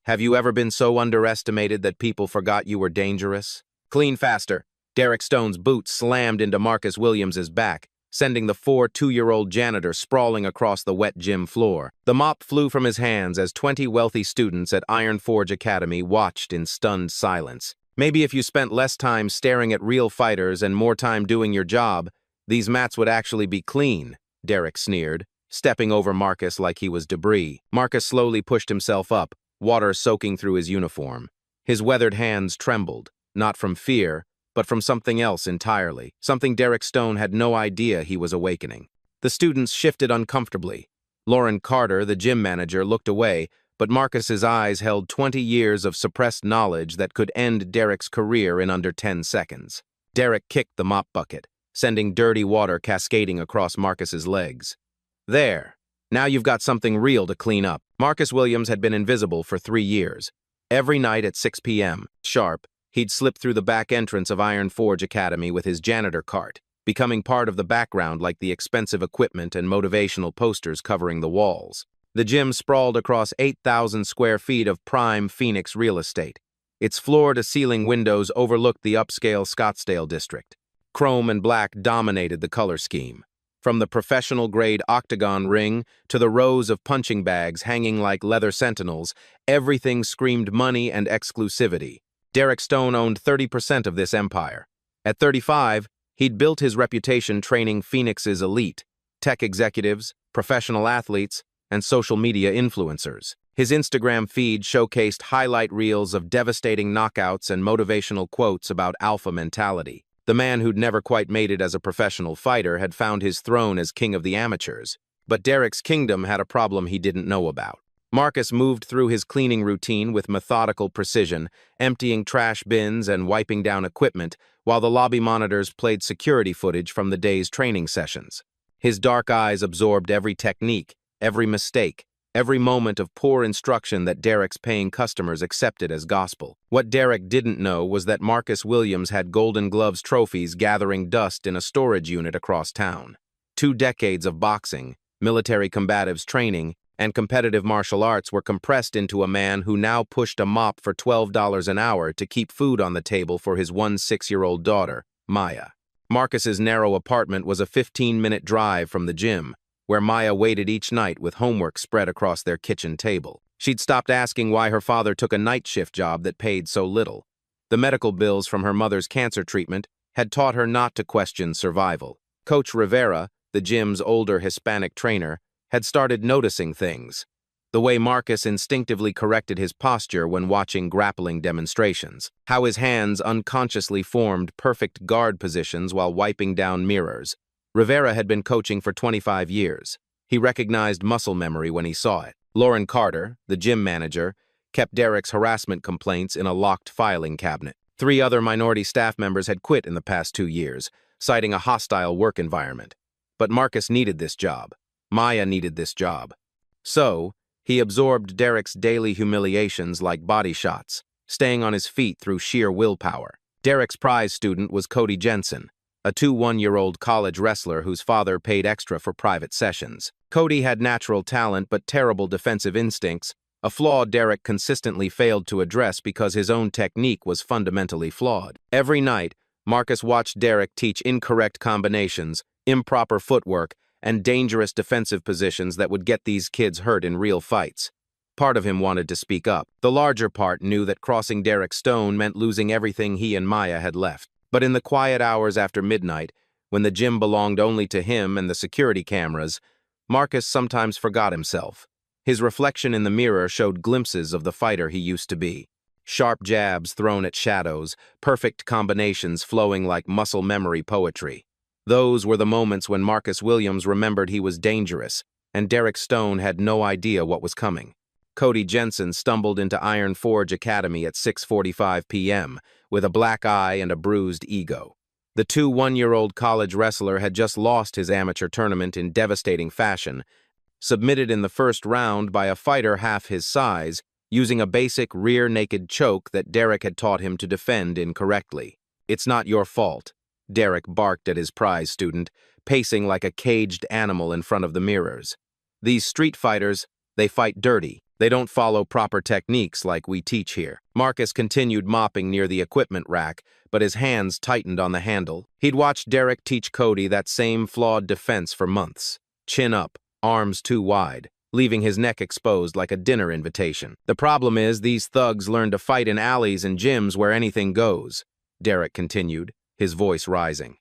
Have you ever been so underestimated that people forgot you were dangerous? Clean faster. Derek Stone's boot slammed into Marcus Williams's back, sending the 2-year-old janitor sprawling across the wet gym floor. The mop flew from his hands as 20 wealthy students at Iron Forge Academy watched in stunned silence. Maybe if you spent less time staring at real fighters and more time doing your job, these mats would actually be clean, Derek sneered, stepping over Marcus like he was debris. Marcus slowly pushed himself up, water soaking through his uniform. His weathered hands trembled, not from fear, but from something else entirely, something Derek Stone had no idea he was awakening. The students shifted uncomfortably. Lauren Carter, the gym manager, looked away, but Marcus's eyes held 20 years of suppressed knowledge that could end Derek's career in under 10 seconds. Derek kicked the mop bucket, sending dirty water cascading across Marcus's legs. There. Now you've got something real to clean up. Marcus Williams had been invisible for 3 years. Every night at 6 p.m., sharp, he'd slip through the back entrance of Iron Forge Academy with his janitor cart, becoming part of the background like the expensive equipment and motivational posters covering the walls. The gym sprawled across 8,000 square feet of prime Phoenix real estate. Its floor-to-ceiling windows overlooked the upscale Scottsdale district. Chrome and black dominated the color scheme. From the professional-grade octagon ring to the rows of punching bags hanging like leather sentinels, everything screamed money and exclusivity. Derek Stone owned 30% of this empire. At 35, he'd built his reputation training Phoenix's elite, tech executives, professional athletes, and social media influencers. His Instagram feed showcased highlight reels of devastating knockouts and motivational quotes about alpha mentality. The man who'd never quite made it as a professional fighter had found his throne as king of the amateurs. But Derek's kingdom had a problem he didn't know about. Marcus moved through his cleaning routine with methodical precision, emptying trash bins and wiping down equipment, while the lobby monitors played security footage from the day's training sessions. His dark eyes absorbed every technique, every mistake, every moment of poor instruction that Derek's paying customers accepted as gospel. What Derek didn't know was that Marcus Williams had Golden Gloves trophies gathering dust in a storage unit across town. 2 decades of boxing, military combatives training, and competitive martial arts were compressed into a man who now pushed a mop for $12 an hour to keep food on the table for his 6-year-old daughter, Maya. Marcus's narrow apartment was a 15-minute drive from the gym, where Maya waited each night with homework spread across their kitchen table. She'd stopped asking why her father took a night shift job that paid so little. The medical bills from her mother's cancer treatment had taught her not to question survival. Coach Rivera, the gym's older Hispanic trainer, had started noticing things. The way Marcus instinctively corrected his posture when watching grappling demonstrations. How his hands unconsciously formed perfect guard positions while wiping down mirrors. Rivera had been coaching for 25 years. He recognized muscle memory when he saw it. Lauren Carter, the gym manager, kept Derek's harassment complaints in a locked filing cabinet. 3 other minority staff members had quit in the past 2 years, citing a hostile work environment. But Marcus needed this job. Maya needed this job. So, he absorbed Derek's daily humiliations like body shots, staying on his feet through sheer willpower. Derek's prize student was Cody Jensen, a 1-year-old college wrestler whose father paid extra for private sessions. Cody had natural talent but terrible defensive instincts, a flaw Derek consistently failed to address because his own technique was fundamentally flawed. Every night, Marcus watched Derek teach incorrect combinations, improper footwork, and dangerous defensive positions that would get these kids hurt in real fights. Part of him wanted to speak up. The larger part knew that crossing Derek Stone meant losing everything he and Maya had left. But in the quiet hours after midnight, when the gym belonged only to him and the security cameras, Marcus sometimes forgot himself. His reflection in the mirror showed glimpses of the fighter he used to be. Sharp jabs thrown at shadows, perfect combinations flowing like muscle memory poetry. Those were the moments when Marcus Williams remembered he was dangerous, and Derek Stone had no idea what was coming. Cody Jensen stumbled into Iron Forge Academy at 6:45 p.m., with a black eye and a bruised ego. The 1-year-old college wrestler had just lost his amateur tournament in devastating fashion, submitted in the first round by a fighter half his size, using a basic rear-naked choke that Derek had taught him to defend incorrectly. "It's not your fault," Derek barked at his prize student, pacing like a caged animal in front of the mirrors. "These street fighters, they fight dirty. They don't follow proper techniques like we teach here. Marcus continued mopping near the equipment rack, but his hands tightened on the handle. He'd watched Derek teach Cody that same flawed defense for months. Chin up, arms too wide, leaving his neck exposed like a dinner invitation. The problem is, these thugs learn to fight in alleys and gyms where anything goes, Derek continued, his voice rising.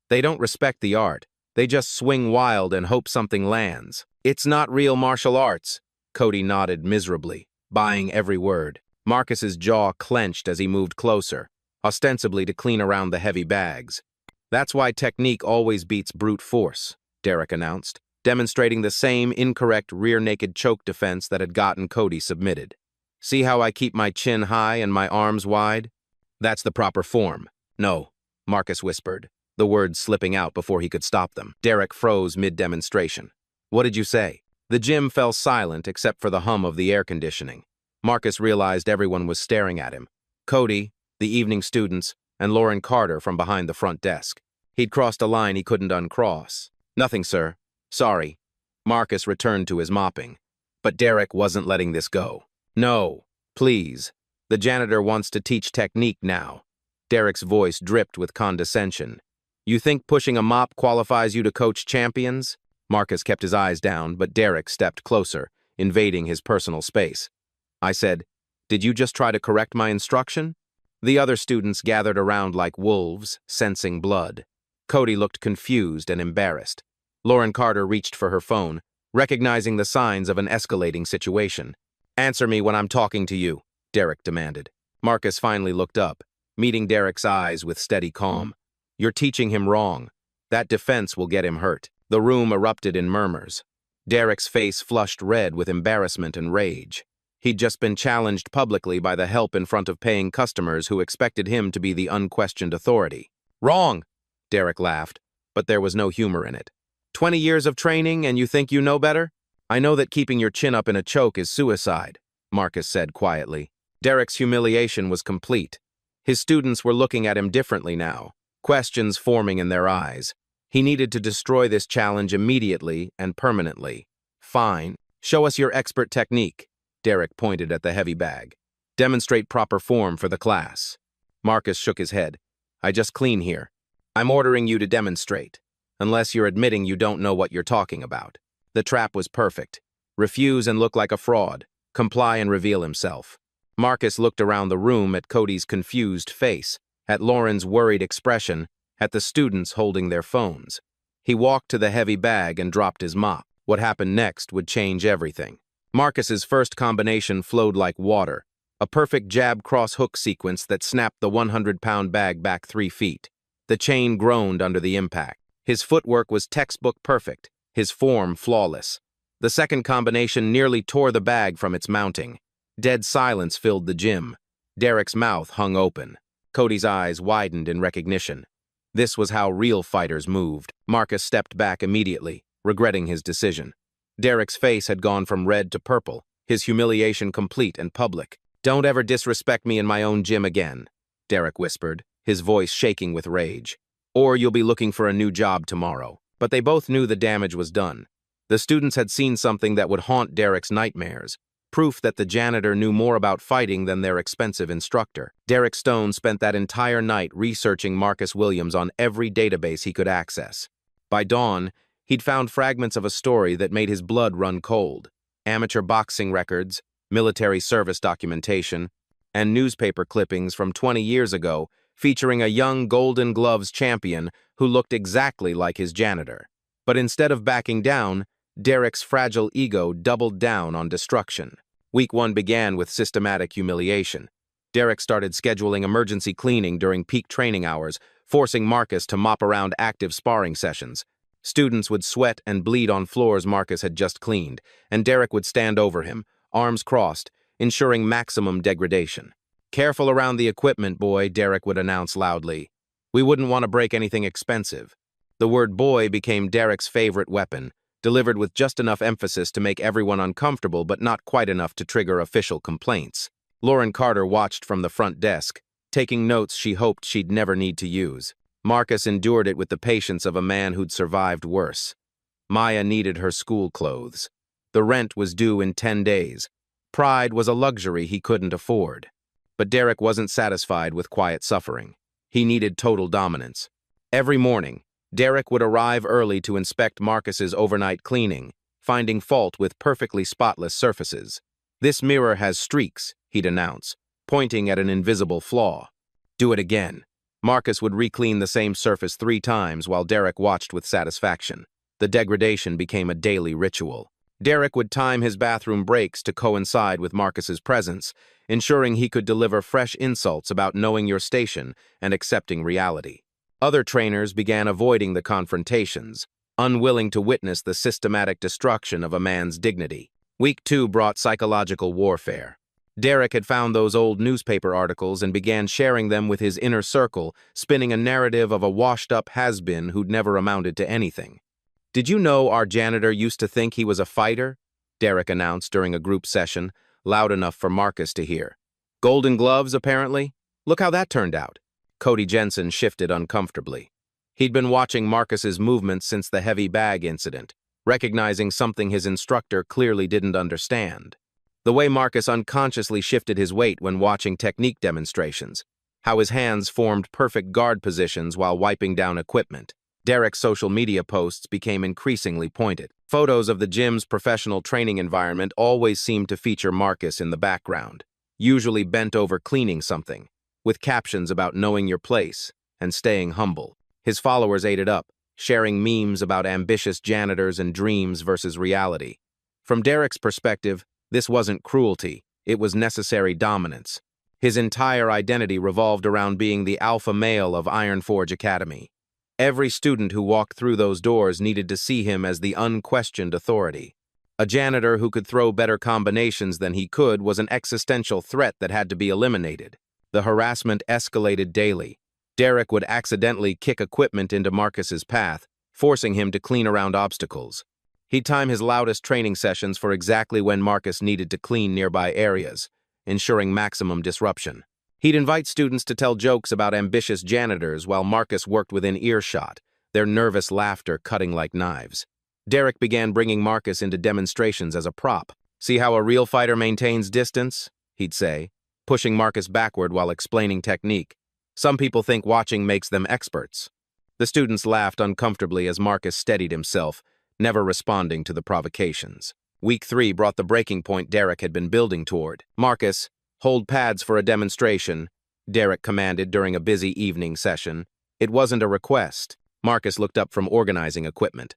They don't respect the art. They just swing wild and hope something lands. It's not real martial arts. Cody nodded miserably, buying every word. Marcus's jaw clenched as he moved closer, ostensibly to clean around the heavy bags. That's why technique always beats brute force, Derek announced, demonstrating the same incorrect rear-naked choke defense that had gotten Cody submitted. See how I keep my chin high and my arms wide? That's the proper form. No, Marcus whispered, the words slipping out before he could stop them. Derek froze mid-demonstration. What did you say? The gym fell silent except for the hum of the air conditioning. Marcus realized everyone was staring at him. Cody, the evening students, and Lauren Carter from behind the front desk. He'd crossed a line he couldn't uncross. Nothing, sir. Sorry. Marcus returned to his mopping. But Derek wasn't letting this go. No, please. The janitor wants to teach technique now. Derek's voice dripped with condescension. You think pushing a mop qualifies you to coach champions? Marcus kept his eyes down, but Derek stepped closer, invading his personal space. I said, did you just try to correct my instruction? The other students gathered around like wolves, sensing blood. Cody looked confused and embarrassed. Lauren Carter reached for her phone, recognizing the signs of an escalating situation. Answer me when I'm talking to you, Derek demanded. Marcus finally looked up, meeting Derek's eyes with steady calm. You're teaching him wrong. That defense will get him hurt. The room erupted in murmurs. Derek's face flushed red with embarrassment and rage. He'd just been challenged publicly by the help in front of paying customers who expected him to be the unquestioned authority. Wrong, Derek laughed, but there was no humor in it. 20 years of training and you think you know better? I know that keeping your chin up in a choke is suicide, Marcus said quietly. Derek's humiliation was complete. His students were looking at him differently now, questions forming in their eyes. He needed to destroy this challenge immediately and permanently. Fine. Show us your expert technique. Derek pointed at the heavy bag. Demonstrate proper form for the class. Marcus shook his head. I just clean here. I'm ordering you to demonstrate, unless you're admitting you don't know what you're talking about. The trap was perfect. Refuse and look like a fraud. Comply and reveal himself. Marcus looked around the room at Cody's confused face, at Lauren's worried expression, at the students holding their phones. He walked to the heavy bag and dropped his mop. What happened next would change everything. Marcus's first combination flowed like water, a perfect jab cross-hook sequence that snapped the 100-pound bag back 3 feet. The chain groaned under the impact. His footwork was textbook perfect, his form flawless. The second combination nearly tore the bag from its mounting. Dead silence filled the gym. Derek's mouth hung open. Cody's eyes widened in recognition. This was how real fighters moved. Marcus stepped back immediately, regretting his decision. Derek's face had gone from red to purple, his humiliation complete and public. Don't ever disrespect me in my own gym again, Derek whispered, his voice shaking with rage. Or you'll be looking for a new job tomorrow. But they both knew the damage was done. The students had seen something that would haunt Derek's nightmares, proof that the janitor knew more about fighting than their expensive instructor. Derek Stone spent that entire night researching Marcus Williams on every database he could access. By dawn, he'd found fragments of a story that made his blood run cold. Amateur boxing records, military service documentation, and newspaper clippings from 20 years ago featuring a young Golden Gloves champion who looked exactly like his janitor. But instead of backing down, Derek's fragile ego doubled down on destruction. Week 1 began with systematic humiliation. Derek started scheduling emergency cleaning during peak training hours, forcing Marcus to mop around active sparring sessions. Students would sweat and bleed on floors Marcus had just cleaned, and Derek would stand over him, arms crossed, ensuring maximum degradation. Careful around the equipment, boy, Derek would announce loudly. We wouldn't want to break anything expensive. The word boy became Derek's favorite weapon, delivered with just enough emphasis to make everyone uncomfortable but not quite enough to trigger official complaints. Lauren Carter watched from the front desk, taking notes she hoped she'd never need to use. Marcus endured it with the patience of a man who'd survived worse. Maya needed her school clothes. The rent was due in 10 days. Pride was a luxury he couldn't afford. But Derek wasn't satisfied with quiet suffering. He needed total dominance. Every morning, Derek would arrive early to inspect Marcus's overnight cleaning, finding fault with perfectly spotless surfaces. "This mirror has streaks," he'd announce, pointing at an invisible flaw. "Do it again." Marcus would re-clean the same surface 3 times while Derek watched with satisfaction. The degradation became a daily ritual. Derek would time his bathroom breaks to coincide with Marcus's presence, ensuring he could deliver fresh insults about knowing your station and accepting reality. Other trainers began avoiding the confrontations, unwilling to witness the systematic destruction of a man's dignity. Week 2 brought psychological warfare. Derek had found those old newspaper articles and began sharing them with his inner circle, spinning a narrative of a washed-up has-been who'd never amounted to anything. "Did you know our janitor used to think he was a fighter?" Derek announced during a group session, loud enough for Marcus to hear. "Golden gloves, apparently? Look how that turned out." Cody Jensen shifted uncomfortably. He'd been watching Marcus's movements since the heavy bag incident, recognizing something his instructor clearly didn't understand. The way Marcus unconsciously shifted his weight when watching technique demonstrations, how his hands formed perfect guard positions while wiping down equipment. Derek's social media posts became increasingly pointed. Photos of the gym's professional training environment always seemed to feature Marcus in the background, usually bent over cleaning something, with captions about knowing your place and staying humble. His followers ate it up, sharing memes about ambitious janitors and dreams versus reality. From Derek's perspective, this wasn't cruelty, it was necessary dominance. His entire identity revolved around being the alpha male of Iron Forge Academy. Every student who walked through those doors needed to see him as the unquestioned authority. A janitor who could throw better combinations than he could was an existential threat that had to be eliminated. The harassment escalated daily. Derek would accidentally kick equipment into Marcus's path, forcing him to clean around obstacles. He'd time his loudest training sessions for exactly when Marcus needed to clean nearby areas, ensuring maximum disruption. He'd invite students to tell jokes about ambitious janitors while Marcus worked within earshot, their nervous laughter cutting like knives. Derek began bringing Marcus into demonstrations as a prop. "See how a real fighter maintains distance?" he'd say, pushing Marcus backward while explaining technique. "Some people think watching makes them experts." The students laughed uncomfortably as Marcus steadied himself, never responding to the provocations. Week 3 brought the breaking point Derek had been building toward. "Marcus, hold pads for a demonstration," Derek commanded during a busy evening session. It wasn't a request. Marcus looked up from organizing equipment.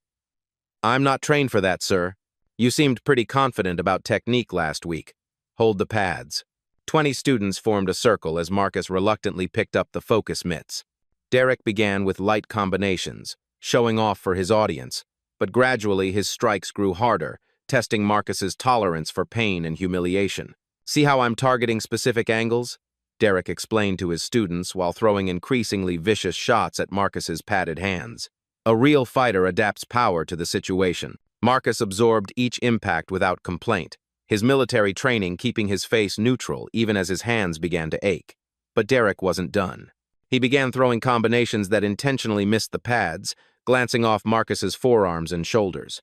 "I'm not trained for that, sir. You seemed pretty confident about technique last week. Hold the pads." 20 students formed a circle as Marcus reluctantly picked up the focus mitts. Derek began with light combinations, showing off for his audience, but gradually his strikes grew harder, testing Marcus's tolerance for pain and humiliation. "See how I'm targeting specific angles?" Derek explained to his students while throwing increasingly vicious shots at Marcus's padded hands. A real fighter adapts power to the situation. Marcus absorbed each impact without complaint, his military training keeping his face neutral even as his hands began to ache. But Derek wasn't done. He began throwing combinations that intentionally missed the pads, glancing off Marcus's forearms and shoulders.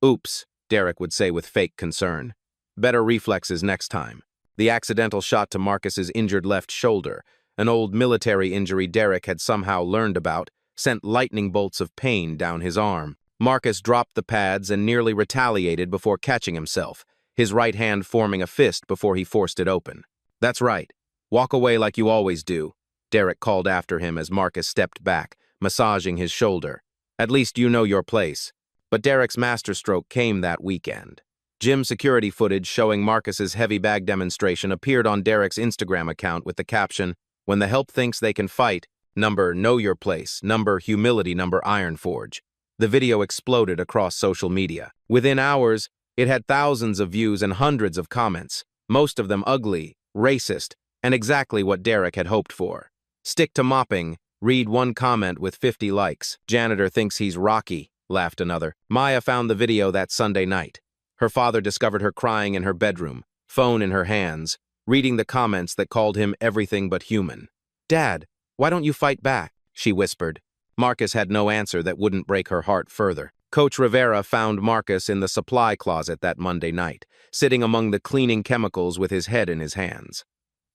"Oops," Derek would say with fake concern. "Better reflexes next time." The accidental shot to Marcus's injured left shoulder, an old military injury Derek had somehow learned about, sent lightning bolts of pain down his arm. Marcus dropped the pads and nearly retaliated before catching himself, his right hand forming a fist before he forced it open. "That's right. Walk away like you always do," Derek called after him as Marcus stepped back, massaging his shoulder. "At least you know your place." But Derek's masterstroke came that weekend. Gym security footage showing Marcus's heavy bag demonstration appeared on Derek's Instagram account with the caption, "When the help thinks they can fight, number know your place, number humility, number Iron Forge." The video exploded across social media. Within hours, it had thousands of views and hundreds of comments, most of them ugly, racist, and exactly what Derek had hoped for. "Stick to mopping," read one comment with 50 likes. "Janitor thinks he's Rocky," laughed another. Maya found the video that Sunday night. Her father discovered her crying in her bedroom, phone in her hands, reading the comments that called him everything but human. "Dad, why don't you fight back?" she whispered. Marcus had no answer that wouldn't break her heart further. Coach Rivera found Marcus in the supply closet that Monday night, sitting among the cleaning chemicals with his head in his hands.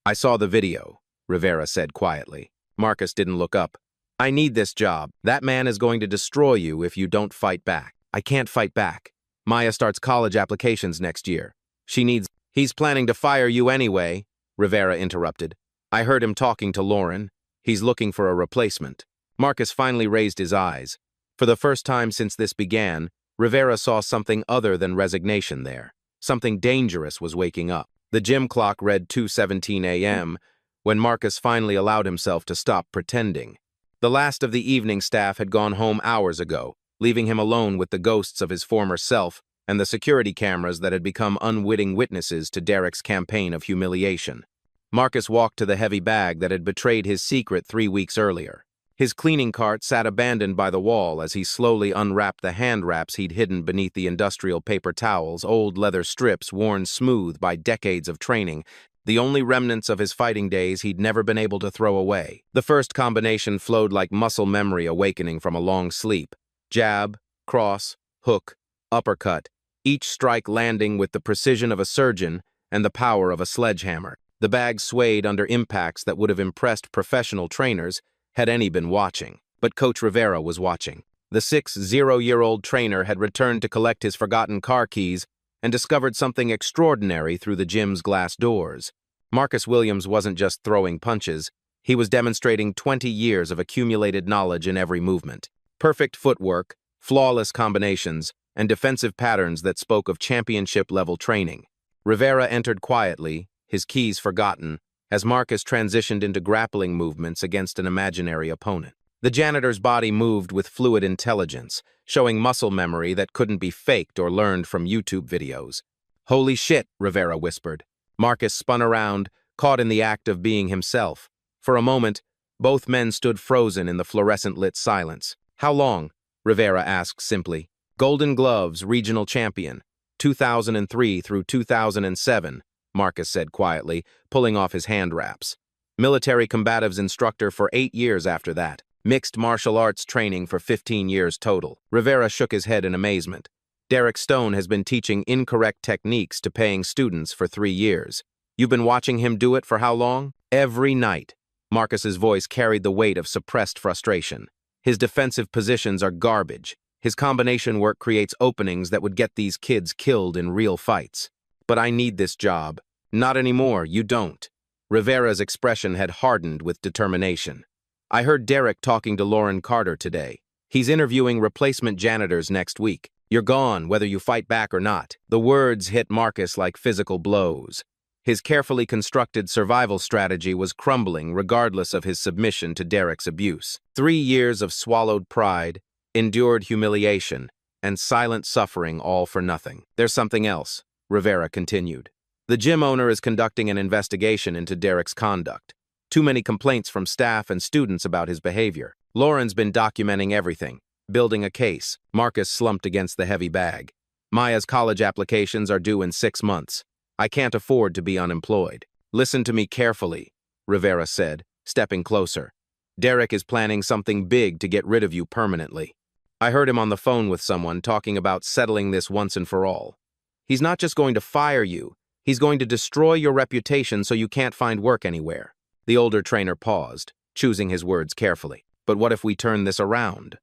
"I saw the video," Rivera said quietly. Marcus didn't look up. "I need this job. That man is going to destroy you if you don't fight back." "I can't fight back. Maya starts college applications next year. He's planning to fire you anyway," Rivera interrupted. "I heard him talking to Lauren. He's looking for a replacement." Marcus finally raised his eyes. For the first time since this began, Rivera saw something other than resignation there. Something dangerous was waking up. The gym clock read 2:17 a.m. when Marcus finally allowed himself to stop pretending. The last of the evening staff had gone home hours ago, leaving him alone with the ghosts of his former self and the security cameras that had become unwitting witnesses to Derek's campaign of humiliation. Marcus walked to the heavy bag that had betrayed his secret 3 weeks earlier. His cleaning cart sat abandoned by the wall as he slowly unwrapped the hand wraps he'd hidden beneath the industrial paper towels, old leather strips worn smooth by decades of training, the only remnants of his fighting days he'd never been able to throw away. The first combination flowed like muscle memory awakening from a long sleep. Jab, cross, hook, uppercut, each strike landing with the precision of a surgeon and the power of a sledgehammer. The bag swayed under impacts that would have impressed professional trainers had any been watching. But Coach Rivera was watching. The 60-year-old trainer had returned to collect his forgotten car keys and discovered something extraordinary through the gym's glass doors. Marcus Williams wasn't just throwing punches, he was demonstrating 20 years of accumulated knowledge in every movement. Perfect footwork, flawless combinations, and defensive patterns that spoke of championship-level training. Rivera entered quietly, his keys forgotten, as Marcus transitioned into grappling movements against an imaginary opponent. The janitor's body moved with fluid intelligence, showing muscle memory that couldn't be faked or learned from YouTube videos. "Holy shit," Rivera whispered. Marcus spun around, caught in the act of being himself. For a moment, both men stood frozen in the fluorescent-lit silence. "How long?" Rivera asked simply. "Golden Gloves, regional champion, 2003 through 2007, Marcus said quietly, pulling off his hand wraps. "Military combatives instructor for 8 years after that. Mixed martial arts training for 15 years total." Rivera shook his head in amazement. "Derek Stone has been teaching incorrect techniques to paying students for 3 years. You've been watching him do it for how long?" "Every night." Marcus's voice carried the weight of suppressed frustration. "His defensive positions are garbage. His combination work creates openings that would get these kids killed in real fights. But I need this job." "Not anymore, you don't." Rivera's expression had hardened with determination. "I heard Derek talking to Lauren Carter today. He's interviewing replacement janitors next week. You're gone, whether you fight back or not." The words hit Marcus like physical blows. His carefully constructed survival strategy was crumbling regardless of his submission to Derek's abuse. 3 years of swallowed pride, endured humiliation, and silent suffering all for nothing. "There's something else," Rivera continued. "The gym owner is conducting an investigation into Derek's conduct. Too many complaints from staff and students about his behavior. Lauren's been documenting everything, building a case." Marcus slumped against the heavy bag. "Maya's college applications are due in 6 months. I can't afford to be unemployed." "Listen to me carefully," Rivera said, stepping closer. "Derek is planning something big to get rid of you permanently. I heard him on the phone with someone talking about settling this once and for all. He's not just going to fire you, he's going to destroy your reputation so you can't find work anywhere." The older trainer paused, choosing his words carefully. "But what if we turn this around?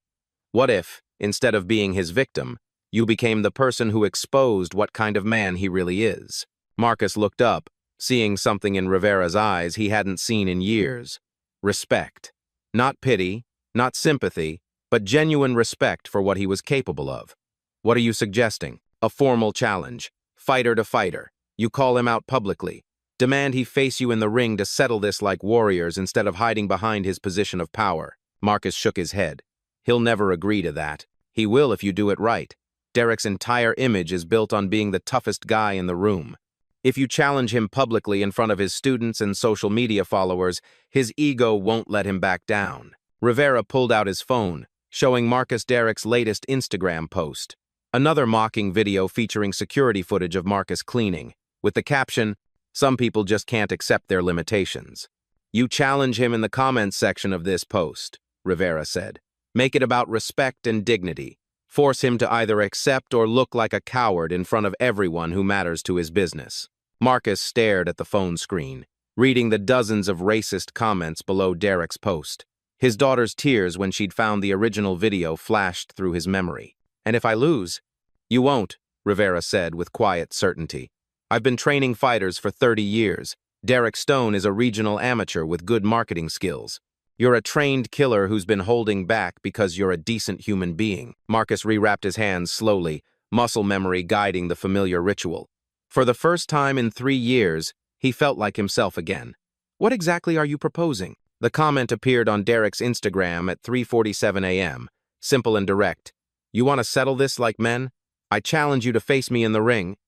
What if, instead of being his victim, you became the person who exposed what kind of man he really is?" Marcus looked up, seeing something in Rivera's eyes he hadn't seen in years. Respect. Not pity, not sympathy, but genuine respect for what he was capable of. "What are you suggesting?" "A formal challenge. Fighter to fighter. You call him out publicly. Demand he face you in the ring to settle this like warriors instead of hiding behind his position of power." Marcus shook his head. "He'll never agree to that." "He will if you do it right. Derek's entire image is built on being the toughest guy in the room. If you challenge him publicly in front of his students and social media followers, his ego won't let him back down." Rivera pulled out his phone, showing Marcus Derek's latest Instagram post. Another mocking video featuring security footage of Marcus cleaning, with the caption, "Some people just can't accept their limitations." "You challenge him in the comments section of this post," Rivera said. "Make it about respect and dignity. Force him to either accept or look like a coward in front of everyone who matters to his business. Marcus stared at the phone screen, reading the dozens of racist comments below Derek's post. His daughter's tears when she'd found the original video flashed through his memory. "And if I lose?" "You won't," Rivera said with quiet certainty. "I've been training fighters for 30 years. Derek Stone is a regional amateur with good marketing skills. You're a trained killer who's been holding back because you're a decent human being." Marcus rewrapped his hands slowly, muscle memory guiding the familiar ritual. For the first time in 3 years, he felt like himself again. "What exactly are you proposing?" The comment appeared on Derek's Instagram at 3:47 a.m., simple and direct. "You want to settle this like men? I challenge you to face me in the ring.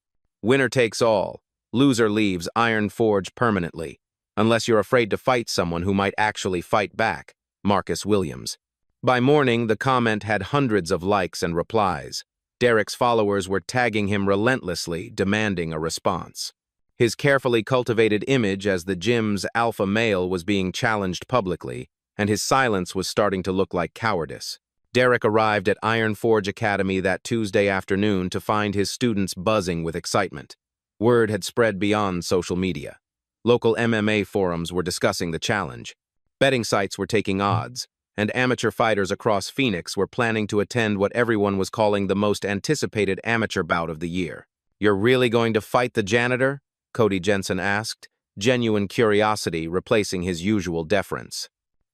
Winner takes all. Loser leaves Iron Forge permanently. Unless you're afraid to fight someone who might actually fight back. Marcus Williams." By morning, the comment had hundreds of likes and replies. Derek's followers were tagging him relentlessly, demanding a response. His carefully cultivated image as the gym's alpha male was being challenged publicly, and his silence was starting to look like cowardice. Derek arrived at Iron Forge Academy that Tuesday afternoon to find his students buzzing with excitement. Word had spread beyond social media. Local MMA forums were discussing the challenge. Betting sites were taking odds, and amateur fighters across Phoenix were planning to attend what everyone was calling the most anticipated amateur bout of the year. "You're really going to fight the janitor?" Cody Jensen asked, genuine curiosity replacing his usual deference.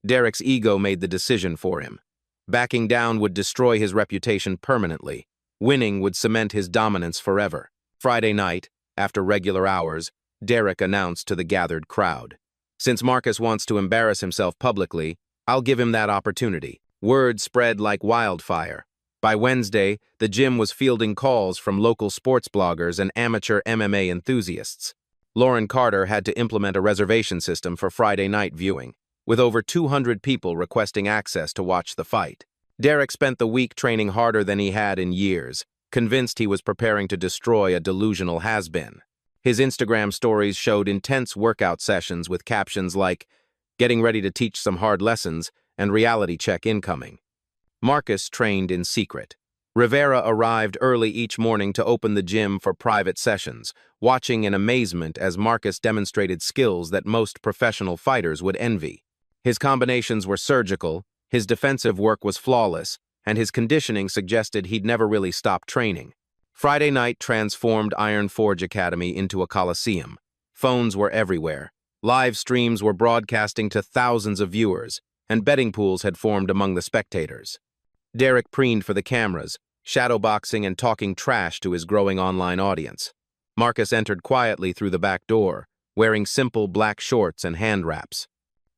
Derek's ego made the decision for him. Backing down would destroy his reputation permanently. Winning would cement his dominance forever. Friday night, after regular hours, Derek announced to the gathered crowd, "Since Marcus wants to embarrass himself publicly, I'll give him that opportunity." Word spread like wildfire. By Wednesday, the gym was fielding calls from local sports bloggers and amateur MMA enthusiasts. Lauren Carter had to implement a reservation system for Friday night viewing, with over 200 people requesting access to watch the fight. Derek spent the week training harder than he had in years, convinced he was preparing to destroy a delusional has-been. His Instagram stories showed intense workout sessions with captions like, "Getting ready to teach some hard lessons," and "Reality check incoming." Marcus trained in secret. Rivera arrived early each morning to open the gym for private sessions, watching in amazement as Marcus demonstrated skills that most professional fighters would envy. His combinations were surgical, his defensive work was flawless, and his conditioning suggested he'd never really stop training. Friday night transformed Iron Forge Academy into a coliseum. Phones were everywhere. Live streams were broadcasting to thousands of viewers, and betting pools had formed among the spectators. Derek preened for the cameras, shadowboxing and talking trash to his growing online audience. Marcus entered quietly through the back door, wearing simple black shorts and hand wraps.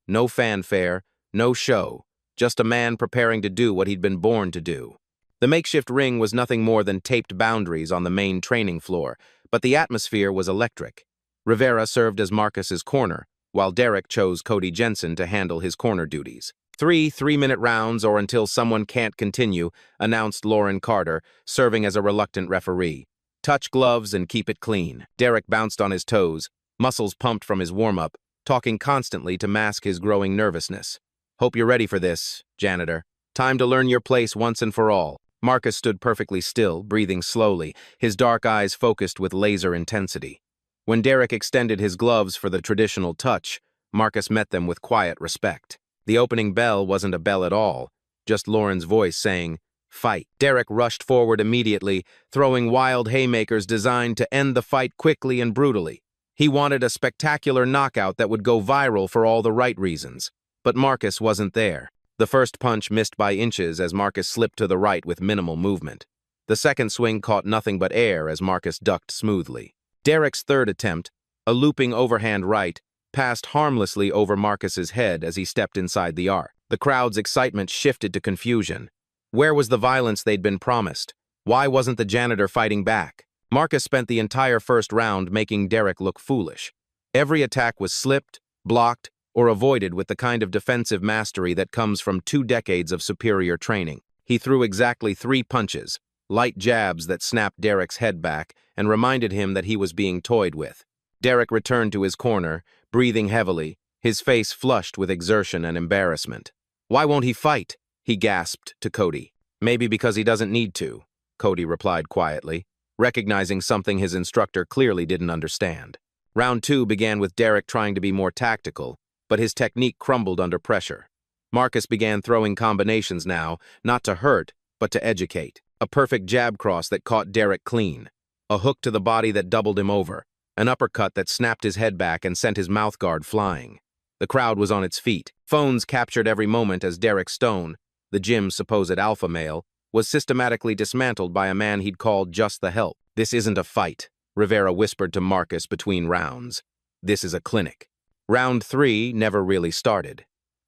No fanfare, no show, just a man preparing to do what he'd been born to do. The makeshift ring was nothing more than taped boundaries on the main training floor, but the atmosphere was electric. Rivera served as Marcus's corner, while Derek chose Cody Jensen to handle his corner duties. 3 3-minute rounds or until someone can't continue, announced Lauren Carter, serving as a reluctant referee. "Touch gloves and keep it clean." Derek bounced on his toes, muscles pumped from his warm-up, talking constantly to mask his growing nervousness. "Hope you're ready for this, janitor. Time to learn your place once and for all." Marcus stood perfectly still, breathing slowly, his dark eyes focused with laser intensity. When Derek extended his gloves for the traditional touch, Marcus met them with quiet respect. The opening bell wasn't a bell at all, just Lauren's voice saying, "Fight." Derek rushed forward immediately, throwing wild haymakers designed to end the fight quickly and brutally. He wanted a spectacular knockout that would go viral for all the right reasons. But Marcus wasn't there. The first punch missed by inches as Marcus slipped to the right with minimal movement. The second swing caught nothing but air as Marcus ducked smoothly. Derek's third attempt, a looping overhand right, passed harmlessly over Marcus's head as he stepped inside the arc. The crowd's excitement shifted to confusion. Where was the violence they'd been promised? Why wasn't the janitor fighting back? Marcus spent the entire first round making Derek look foolish. Every attack was slipped, blocked, or avoided with the kind of defensive mastery that comes from 2 decades of superior training. He threw exactly 3 punches, light jabs that snapped Derek's head back and reminded him that he was being toyed with. Derek returned to his corner, breathing heavily, his face flushed with exertion and embarrassment. "Why won't he fight?" he gasped to Cody. Maybe because he doesn't need to, Cody replied quietly, recognizing something his instructor clearly didn't understand. Round 2 began with Derek trying to be more tactical, but his technique crumbled under pressure. Marcus began throwing combinations now, not to hurt, but to educate. A perfect jab cross that caught Derek clean. A hook to the body that doubled him over. An uppercut that snapped his head back and sent his mouthguard flying. The crowd was on its feet. Phones captured every moment as Derek Stone, the gym's supposed alpha male, was systematically dismantled by a man he'd called just the help. "This isn't a fight," Rivera whispered to Marcus between rounds. "This is a clinic." Round 3 never really started.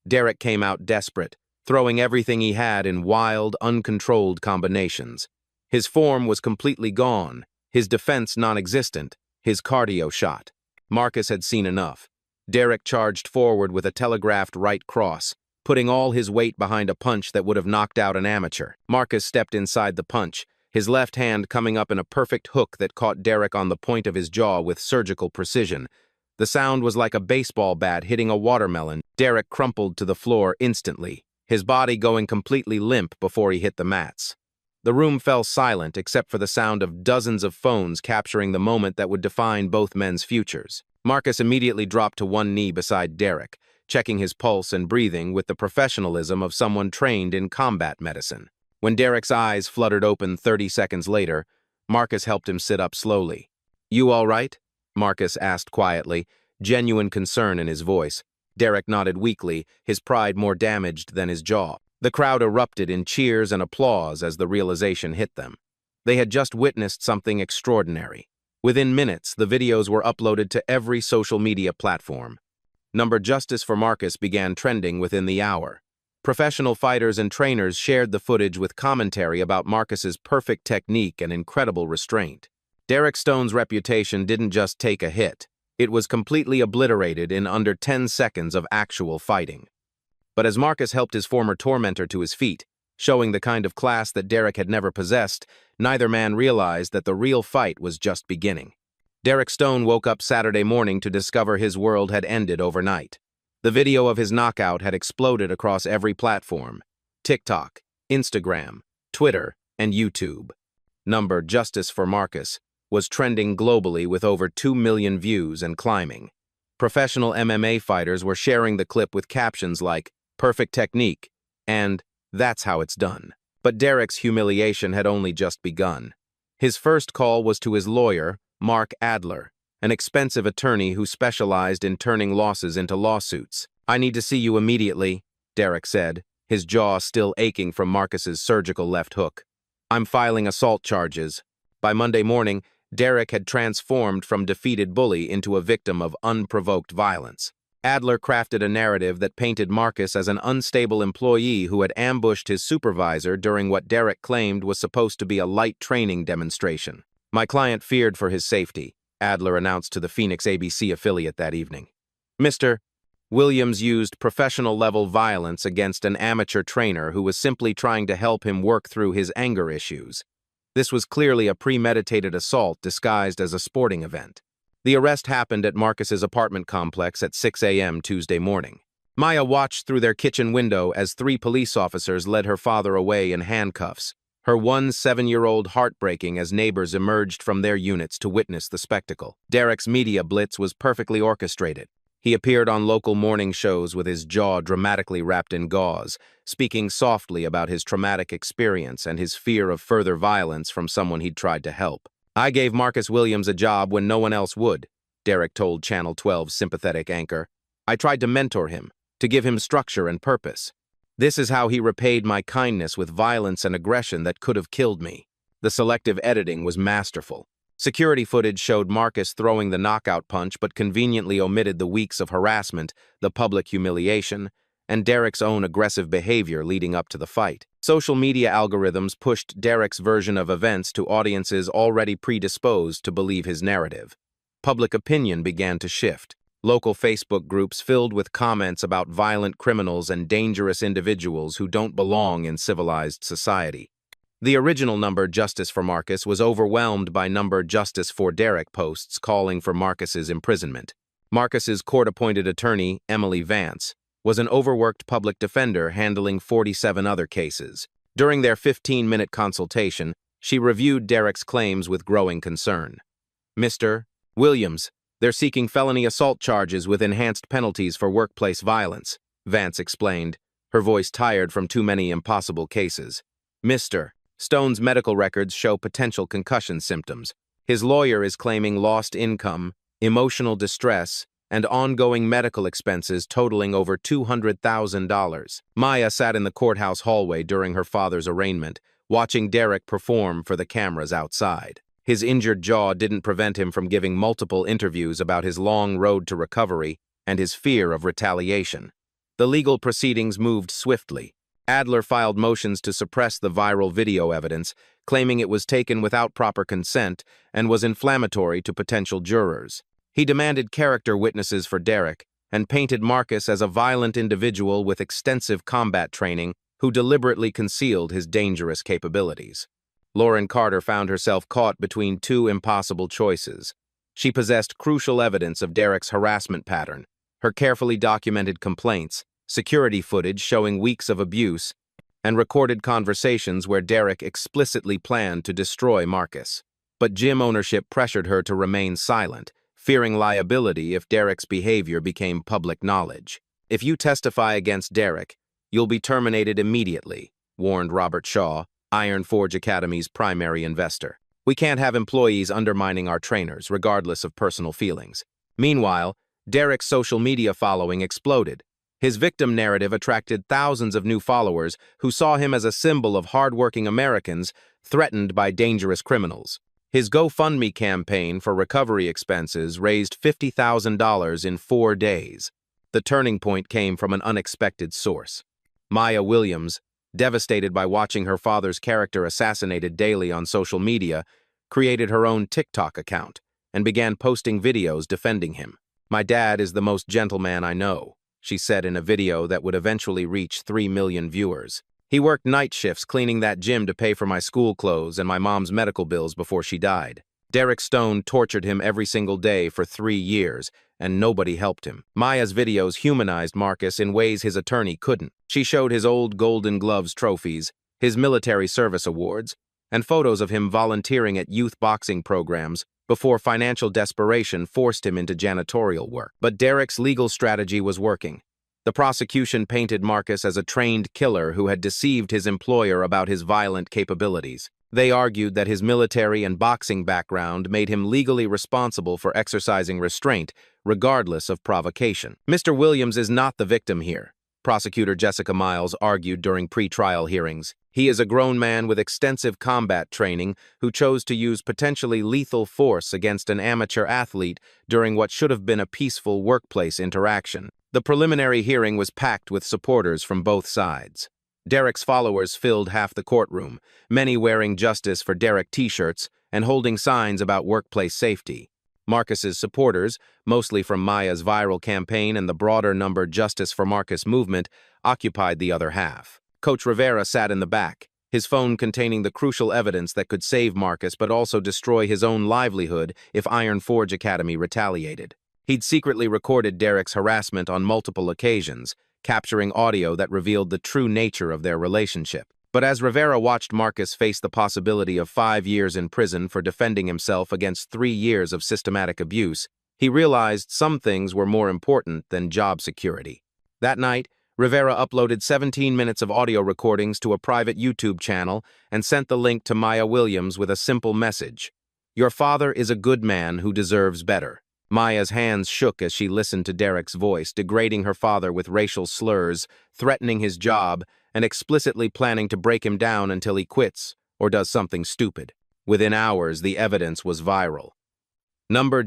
Derek came out desperate, throwing everything he had in wild, uncontrolled combinations. His form was completely gone, his defense non-existent, his cardio shot. Marcus had seen enough. Derek charged forward with a telegraphed right cross, putting all his weight behind a punch that would have knocked out an amateur. Marcus stepped inside the punch, his left hand coming up in a perfect hook that caught Derek on the point of his jaw with surgical precision. The sound was like a baseball bat hitting a watermelon. Derek crumpled to the floor instantly, his body going completely limp before he hit the mats. The room fell silent except for the sound of dozens of phones capturing the moment that would define both men's futures. Marcus immediately dropped to one knee beside Derek, checking his pulse and breathing with the professionalism of someone trained in combat medicine. When Derek's eyes fluttered open 30 seconds later, Marcus helped him sit up slowly. "You all right?" Marcus asked quietly, genuine concern in his voice. Derek nodded weakly, his pride more damaged than his jaw. The crowd erupted in cheers and applause as the realization hit them. They had just witnessed something extraordinary. Within minutes, the videos were uploaded to every social media platform. Justice for Marcus began trending within the hour. Professional fighters and trainers shared the footage with commentary about Marcus's perfect technique and incredible restraint. Derek Stone's reputation didn't just take a hit. It was completely obliterated in under 10 seconds of actual fighting. But as Marcus helped his former tormentor to his feet, showing the kind of class that Derek had never possessed, neither man realized that the real fight was just beginning. Derek Stone woke up Saturday morning to discover his world had ended overnight. The video of his knockout had exploded across every platform: TikTok, Instagram, Twitter, and YouTube. Justice for Marcus was trending globally with over 2 million views and climbing. Professional MMA fighters were sharing the clip with captions like, "Perfect technique," and "That's how it's done." But Derek's humiliation had only just begun. His first call was to his lawyer, Mark Adler, an expensive attorney who specialized in turning losses into lawsuits. "I need to see you immediately," Derek said, his jaw still aching from Marcus's surgical left hook. "I'm filing assault charges." By Monday morning, Derek had transformed from defeated bully into a victim of unprovoked violence. Adler crafted a narrative that painted Marcus as an unstable employee who had ambushed his supervisor during what Derek claimed was supposed to be a light training demonstration. "My client feared for his safety," Adler announced to the Phoenix ABC affiliate that evening. Mr. Williams used professional-level violence against an amateur trainer who was simply trying to help him work through his anger issues. This was clearly a premeditated assault disguised as a sporting event. The arrest happened at Marcus's apartment complex at 6 a.m. Tuesday morning. Maya watched through their kitchen window as 3 police officers led her father away in handcuffs, her 7-year-old heartbreaking as neighbors emerged from their units to witness the spectacle. Derek's media blitz was perfectly orchestrated. He appeared on local morning shows with his jaw dramatically wrapped in gauze, speaking softly about his traumatic experience and his fear of further violence from someone he'd tried to help. "I gave Marcus Williams a job when no one else would," Derek told Channel 12's sympathetic anchor. "I tried to mentor him, to give him structure and purpose. This is how he repaid my kindness with violence and aggression that could have killed me." The selective editing was masterful. Security footage showed Marcus throwing the knockout punch but conveniently omitted the weeks of harassment, the public humiliation, and Derek's own aggressive behavior leading up to the fight. Social media algorithms pushed Derek's version of events to audiences already predisposed to believe his narrative. Public opinion began to shift. Local Facebook groups filled with comments about violent criminals and dangerous individuals who don't belong in civilized society. The original Justice for Marcus was overwhelmed by Justice for Derek posts calling for Marcus's imprisonment. Marcus's court-appointed attorney, Emily Vance, was an overworked public defender handling 47 other cases. During their 15-minute consultation, she reviewed Derek's claims with growing concern. "Mr. Williams, they're seeking felony assault charges with enhanced penalties for workplace violence," Vance explained, her voice tired from too many impossible cases. "Mr. Stone's medical records show potential concussion symptoms. His lawyer is claiming lost income, emotional distress, and ongoing medical expenses totaling over $200,000. Maya sat in the courthouse hallway during her father's arraignment, watching Derek perform for the cameras outside. His injured jaw didn't prevent him from giving multiple interviews about his long road to recovery and his fear of retaliation. The legal proceedings moved swiftly. Adler filed motions to suppress the viral video evidence, claiming it was taken without proper consent and was inflammatory to potential jurors. He demanded character witnesses for Derek and painted Marcus as a violent individual with extensive combat training who deliberately concealed his dangerous capabilities. Lauren Carter found herself caught between two impossible choices. She possessed crucial evidence of Derek's harassment pattern, her carefully documented complaints, security footage showing weeks of abuse, and recorded conversations where Derek explicitly planned to destroy Marcus. But gym ownership pressured her to remain silent, fearing liability if Derek's behavior became public knowledge. "If you testify against Derek, you'll be terminated immediately," warned Robert Shaw, Iron Forge Academy's primary investor. "We can't have employees undermining our trainers, regardless of personal feelings." Meanwhile, Derek's social media following exploded. His victim narrative attracted thousands of new followers who saw him as a symbol of hardworking Americans threatened by dangerous criminals. His GoFundMe campaign for recovery expenses raised $50,000 in 4 days. The turning point came from an unexpected source. Maya Williams, devastated by watching her father's character assassinated daily on social media, created her own TikTok account and began posting videos defending him. "My dad is the most gentle man I know," she said in a video that would eventually reach 3 million viewers. "He worked night shifts cleaning that gym to pay for my school clothes and my mom's medical bills before she died. Derek Stone tortured him every single day for 3 years, and nobody helped him." Maya's videos humanized Marcus in ways his attorney couldn't. She showed his old Golden Gloves trophies, his military service awards, and photos of him volunteering at youth boxing programs before financial desperation forced him into janitorial work. But Derek's legal strategy was working. The prosecution painted Marcus as a trained killer who had deceived his employer about his violent capabilities. They argued that his military and boxing background made him legally responsible for exercising restraint, regardless of provocation. "Mr. Williams is not the victim here," Prosecutor Jessica Miles argued during pre-trial hearings. "He is a grown man with extensive combat training who chose to use potentially lethal force against an amateur athlete during what should have been a peaceful workplace interaction." The preliminary hearing was packed with supporters from both sides. Derek's followers filled half the courtroom, many wearing Justice for Derek t-shirts and holding signs about workplace safety. Marcus's supporters, mostly from Maya's viral campaign and the broader number Justice for Marcus movement, occupied the other half. Coach Rivera sat in the back, his phone containing the crucial evidence that could save Marcus but also destroy his own livelihood if Iron Forge Academy retaliated. He'd secretly recorded Derek's harassment on multiple occasions, capturing audio that revealed the true nature of their relationship. But as Rivera watched Marcus face the possibility of 5 years in prison for defending himself against 3 years of systematic abuse, he realized some things were more important than job security. That night, Rivera uploaded 17 minutes of audio recordings to a private YouTube channel and sent the link to Maya Williams with a simple message: "Your father is a good man who deserves better." Maya's hands shook as she listened to Derek's voice, degrading her father with racial slurs, threatening his job, and explicitly planning to break him down until he quits or does something stupid. Within hours, the evidence was viral.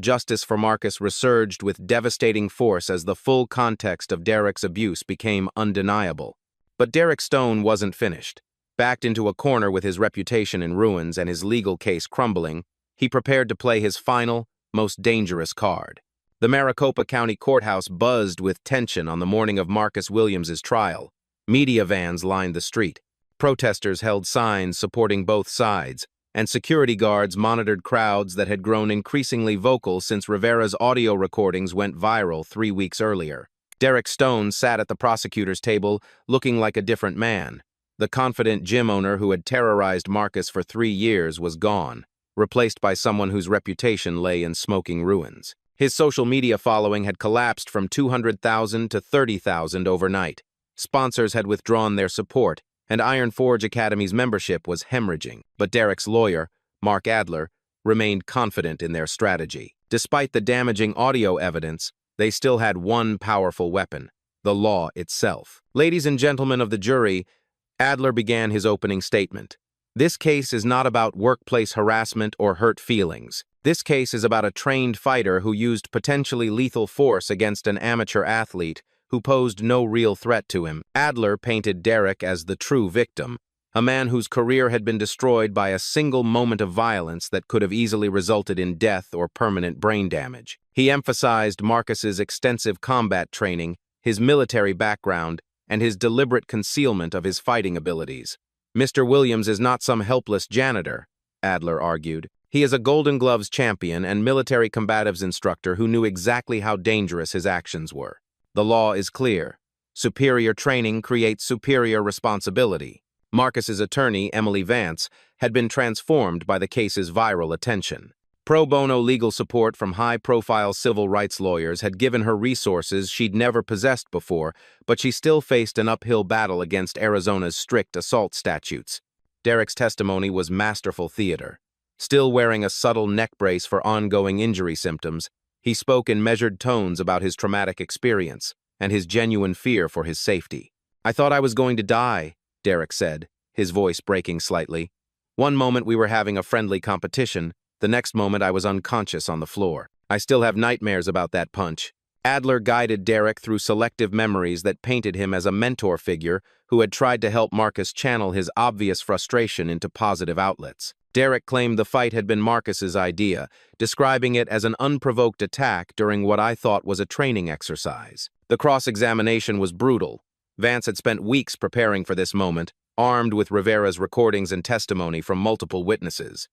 Justice for Marcus resurged with devastating force as the full context of Derek's abuse became undeniable. But Derek Stone wasn't finished. Backed into a corner with his reputation in ruins and his legal case crumbling, he prepared to play his final, most dangerous card. The Maricopa County Courthouse buzzed with tension on the morning of Marcus Williams's trial. Media vans lined the street. Protesters held signs supporting both sides, and security guards monitored crowds that had grown increasingly vocal since Rivera's audio recordings went viral 3 weeks earlier. Derek Stone sat at the prosecutor's table, looking like a different man. The confident gym owner who had terrorized Marcus for 3 years was gone, replaced by someone whose reputation lay in smoking ruins. His social media following had collapsed from 200,000 to 30,000 overnight. Sponsors had withdrawn their support, and Iron Forge Academy's membership was hemorrhaging. But Derek's lawyer, Mark Adler, remained confident in their strategy. Despite the damaging audio evidence, they still had one powerful weapon: the law itself. Ladies and gentlemen of the jury, Adler began his opening statement. This case is not about workplace harassment or hurt feelings. This case is about a trained fighter who used potentially lethal force against an amateur athlete who posed no real threat to him. Adler painted Derek as the true victim, a man whose career had been destroyed by a single moment of violence that could have easily resulted in death or permanent brain damage. He emphasized Marcus's extensive combat training, his military background, and his deliberate concealment of his fighting abilities. Mr. Williams is not some helpless janitor, Adler argued. He is a Golden Gloves champion and military combatives instructor who knew exactly how dangerous his actions were. The law is clear. Superior training creates superior responsibility. Marcus's attorney, Emily Vance, had been transformed by the case's viral attention. Pro bono legal support from high-profile civil rights lawyers had given her resources she'd never possessed before, but she still faced an uphill battle against Arizona's strict assault statutes. Derek's testimony was masterful theater. Still wearing a subtle neck brace for ongoing injury symptoms, he spoke in measured tones about his traumatic experience and his genuine fear for his safety. "I thought I was going to die," Derek said, his voice breaking slightly. "One moment we were having a friendly competition, the next moment I was unconscious on the floor. I still have nightmares about that punch." Adler guided Derek through selective memories that painted him as a mentor figure who had tried to help Marcus channel his obvious frustration into positive outlets. Derek claimed the fight had been Marcus's idea, describing it as an unprovoked attack during what I thought was a training exercise. The cross-examination was brutal. Vance had spent weeks preparing for this moment, armed with Rivera's recordings and testimony from multiple witnesses.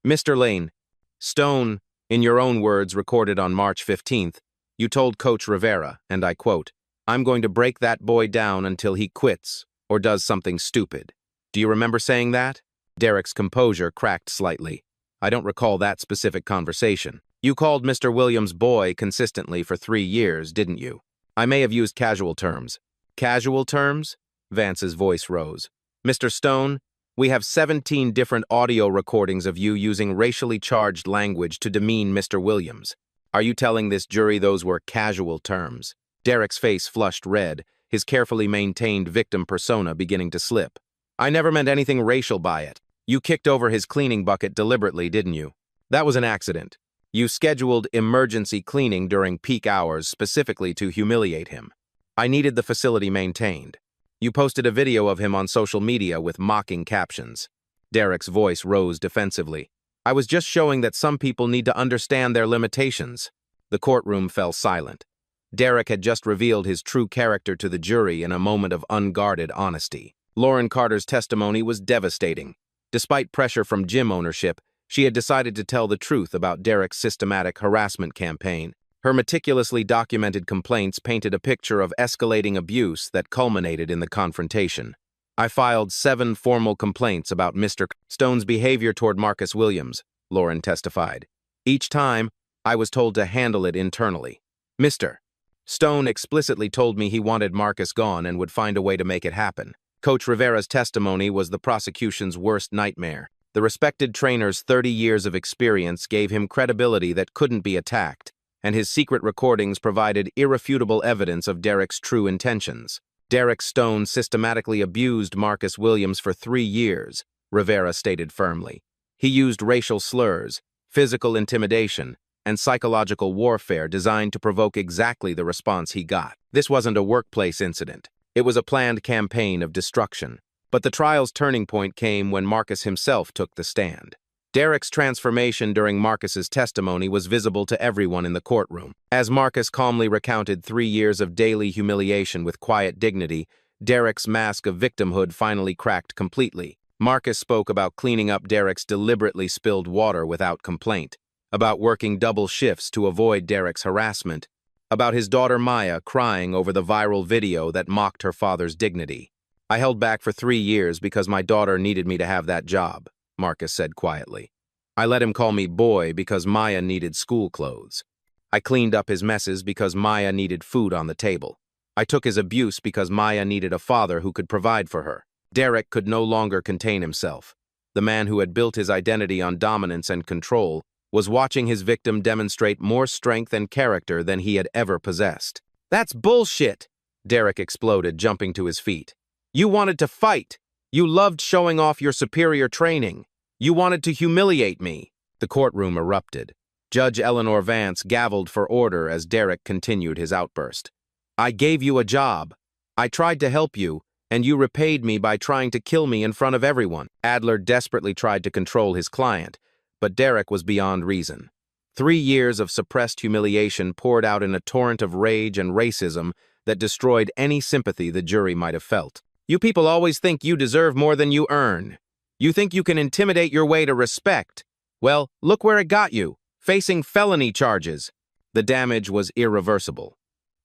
"Mr. Lane, Stone, in your own words recorded on March 15th, you told Coach Rivera, and I quote, 'I'm going to break that boy down until he quits or does something stupid.' Do you remember saying that?" Derek's composure cracked slightly. "I don't recall that specific conversation. You called Mr. Williams boy consistently for 3 years, didn't you? I may have used casual terms." "Casual terms?" Vance's voice rose. "Mr. Stone, we have 17 different audio recordings of you using racially charged language to demean Mr. Williams. Are you telling this jury those were casual terms?" Derek's face flushed red, his carefully maintained victim persona beginning to slip. "I never meant anything racial by it. You kicked over his cleaning bucket deliberately, didn't you? That was an accident. You scheduled emergency cleaning during peak hours specifically to humiliate him. I needed the facility maintained. You posted a video of him on social media with mocking captions." Derek's voice rose defensively. "I was just showing that some people need to understand their limitations." The courtroom fell silent. Derek had just revealed his true character to the jury in a moment of unguarded honesty. Lauren Carter's testimony was devastating. Despite pressure from gym ownership, she had decided to tell the truth about Derek's systematic harassment campaign. Her meticulously documented complaints painted a picture of escalating abuse that culminated in the confrontation. "I filed 7 formal complaints about Mr. Stone's behavior toward Marcus Williams," Lauren testified. "Each time, I was told to handle it internally. Mr. Stone explicitly told me he wanted Marcus gone and would find a way to make it happen." Coach Rivera's testimony was the prosecution's worst nightmare. The respected trainer's 30 years of experience gave him credibility that couldn't be attacked, and his secret recordings provided irrefutable evidence of Derek's true intentions. Derek Stone systematically abused Marcus Williams for 3 years, Rivera stated firmly. He used racial slurs, physical intimidation, and psychological warfare designed to provoke exactly the response he got. This wasn't a workplace incident. It was a planned campaign of destruction. But the trial's turning point came when Marcus himself took the stand. Derek's transformation during Marcus's testimony was visible to everyone in the courtroom. As Marcus calmly recounted 3 years of daily humiliation with quiet dignity, Derek's mask of victimhood finally cracked completely. Marcus spoke about cleaning up Derek's deliberately spilled water without complaint, about working double shifts to avoid Derek's harassment, about his daughter Maya crying over the viral video that mocked her father's dignity. I held back for 3 years because my daughter needed me to have that job, Marcus said quietly. I let him call me boy because Maya needed school clothes. I cleaned up his messes because Maya needed food on the table. I took his abuse because Maya needed a father who could provide for her. Derek could no longer contain himself. The man who had built his identity on dominance and control was watching his victim demonstrate more strength and character than he had ever possessed. "That's bullshit!" Derek exploded, jumping to his feet. "You wanted to fight. You loved showing off your superior training. You wanted to humiliate me." The courtroom erupted. Judge Eleanor Vance gavelled for order as Derek continued his outburst. "I gave you a job. I tried to help you, and you repaid me by trying to kill me in front of everyone." Adler desperately tried to control his client, but Derek was beyond reason. 3 years of suppressed humiliation poured out in a torrent of rage and racism that destroyed any sympathy the jury might have felt. "You people always think you deserve more than you earn. You think you can intimidate your way to respect. Well, look where it got you, facing felony charges." The damage was irreversible.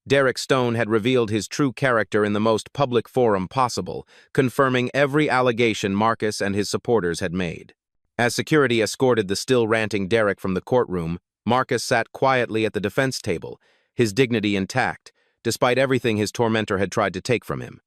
Derek Stone had revealed his true character in the most public forum possible, confirming every allegation Marcus and his supporters had made. As security escorted the still ranting Derek from the courtroom, Marcus sat quietly at the defense table, his dignity intact, despite everything his tormentor had tried to take from him.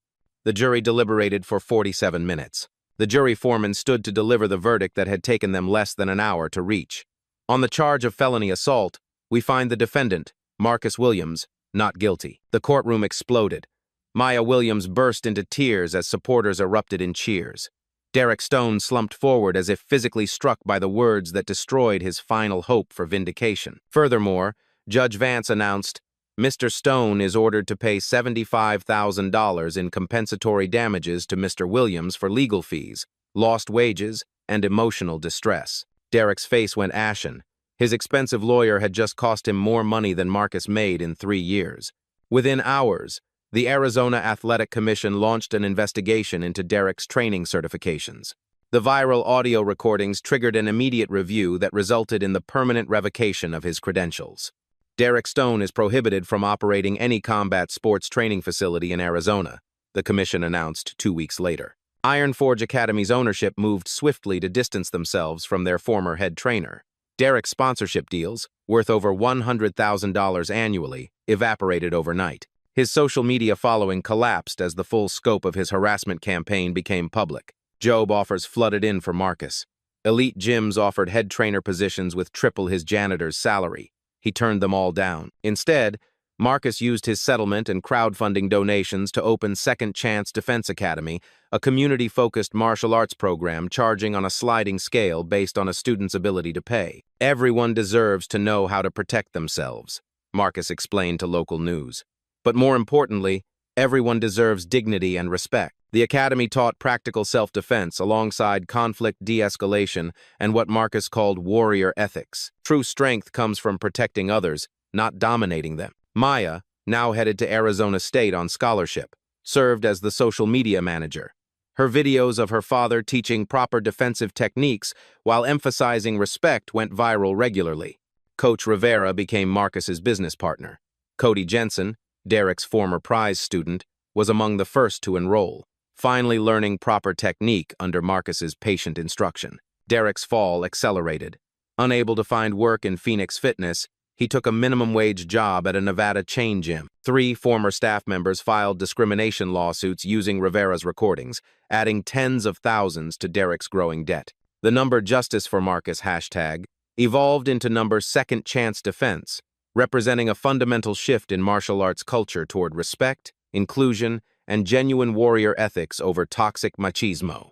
The jury deliberated for 47 minutes. The jury foreman stood to deliver the verdict that had taken them less than an hour to reach. On the charge of felony assault, we find the defendant, Marcus Williams, not guilty. The courtroom exploded. Maya Williams burst into tears as supporters erupted in cheers. Derek Stone slumped forward as if physically struck by the words that destroyed his final hope for vindication. Furthermore, Judge Vance announced, "Mr. Stone is ordered to pay $75,000 in compensatory damages to Mr. Williams for legal fees, lost wages, and emotional distress." Derek's face went ashen. His expensive lawyer had just cost him more money than Marcus made in 3 years. Within hours, the Arizona Athletic Commission launched an investigation into Derek's training certifications. The viral audio recordings triggered an immediate review that resulted in the permanent revocation of his credentials. Derek Stone is prohibited from operating any combat sports training facility in Arizona, the commission announced 2 weeks later. Iron Forge Academy's ownership moved swiftly to distance themselves from their former head trainer. Derek's sponsorship deals, worth over $100,000 annually, evaporated overnight. His social media following collapsed as the full scope of his harassment campaign became public. Job offers flooded in for Marcus. Elite gyms offered head trainer positions with triple his janitor's salary. He turned them all down. Instead, Marcus used his settlement and crowdfunding donations to open Second Chance Defense Academy, a community-focused martial arts program charging on a sliding scale based on a student's ability to pay. "Everyone deserves to know how to protect themselves," Marcus explained to local news. But more importantly, everyone deserves dignity and respect. The academy taught practical self-defense alongside conflict de-escalation and what Marcus called warrior ethics. True strength comes from protecting others, not dominating them. Maya, now headed to Arizona State on scholarship, served as the social media manager. Her videos of her father teaching proper defensive techniques while emphasizing respect went viral regularly. Coach Rivera became Marcus's business partner. Cody Jensen, Derek's former prize student, was among the first to enroll, finally learning proper technique under Marcus's patient instruction. Derek's fall accelerated. Unable to find work in Phoenix Fitness, he took a minimum-wage job at a Nevada chain gym. 3 former staff members filed discrimination lawsuits using Rivera's recordings, adding tens of thousands to Derek's growing debt. The number Justice for Marcus hashtag evolved into number Second Chance Defense, representing a fundamental shift in martial arts culture toward respect, inclusion, and genuine warrior ethics over toxic machismo.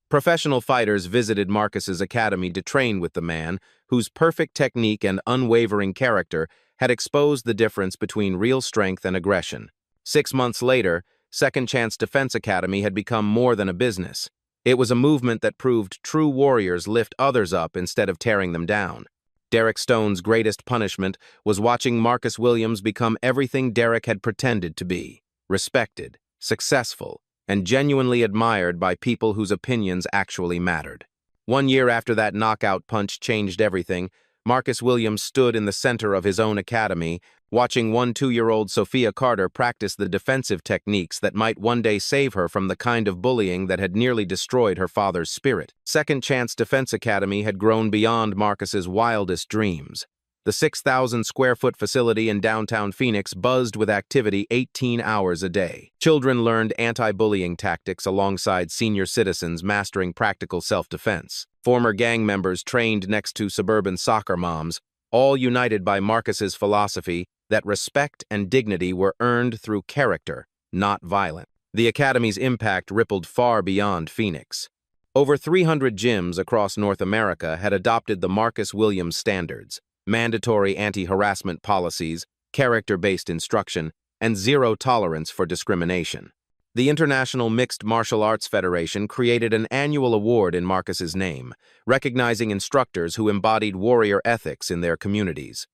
Professional fighters visited Marcus's academy to train with the man whose perfect technique and unwavering character had exposed the difference between real strength and aggression. 6 months later, Second Chance Defense Academy had become more than a business. It was a movement that proved true warriors lift others up instead of tearing them down. Derek Stone's greatest punishment was watching Marcus Williams become everything Derek had pretended to be: respected, successful, and genuinely admired by people whose opinions actually mattered. 1 year after that knockout punch changed everything, Marcus Williams stood in the center of his own academy, watching 2-year-old Sophia Carter practice the defensive techniques that might one day save her from the kind of bullying that had nearly destroyed her father's spirit. Second Chance Defense Academy had grown beyond Marcus's wildest dreams. The 6,000-square-foot facility in downtown Phoenix buzzed with activity 18 hours a day. Children learned anti-bullying tactics alongside senior citizens mastering practical self-defense. Former gang members trained next to suburban soccer moms, all united by Marcus's philosophy that respect and dignity were earned through character, not violence. The academy's impact rippled far beyond Phoenix. Over 300 gyms across North America had adopted the Marcus Williams standards: mandatory anti-harassment policies, character-based instruction, and zero tolerance for discrimination. The International Mixed Martial Arts Federation created an annual award in Marcus's name, recognizing instructors who embodied warrior ethics in their communities.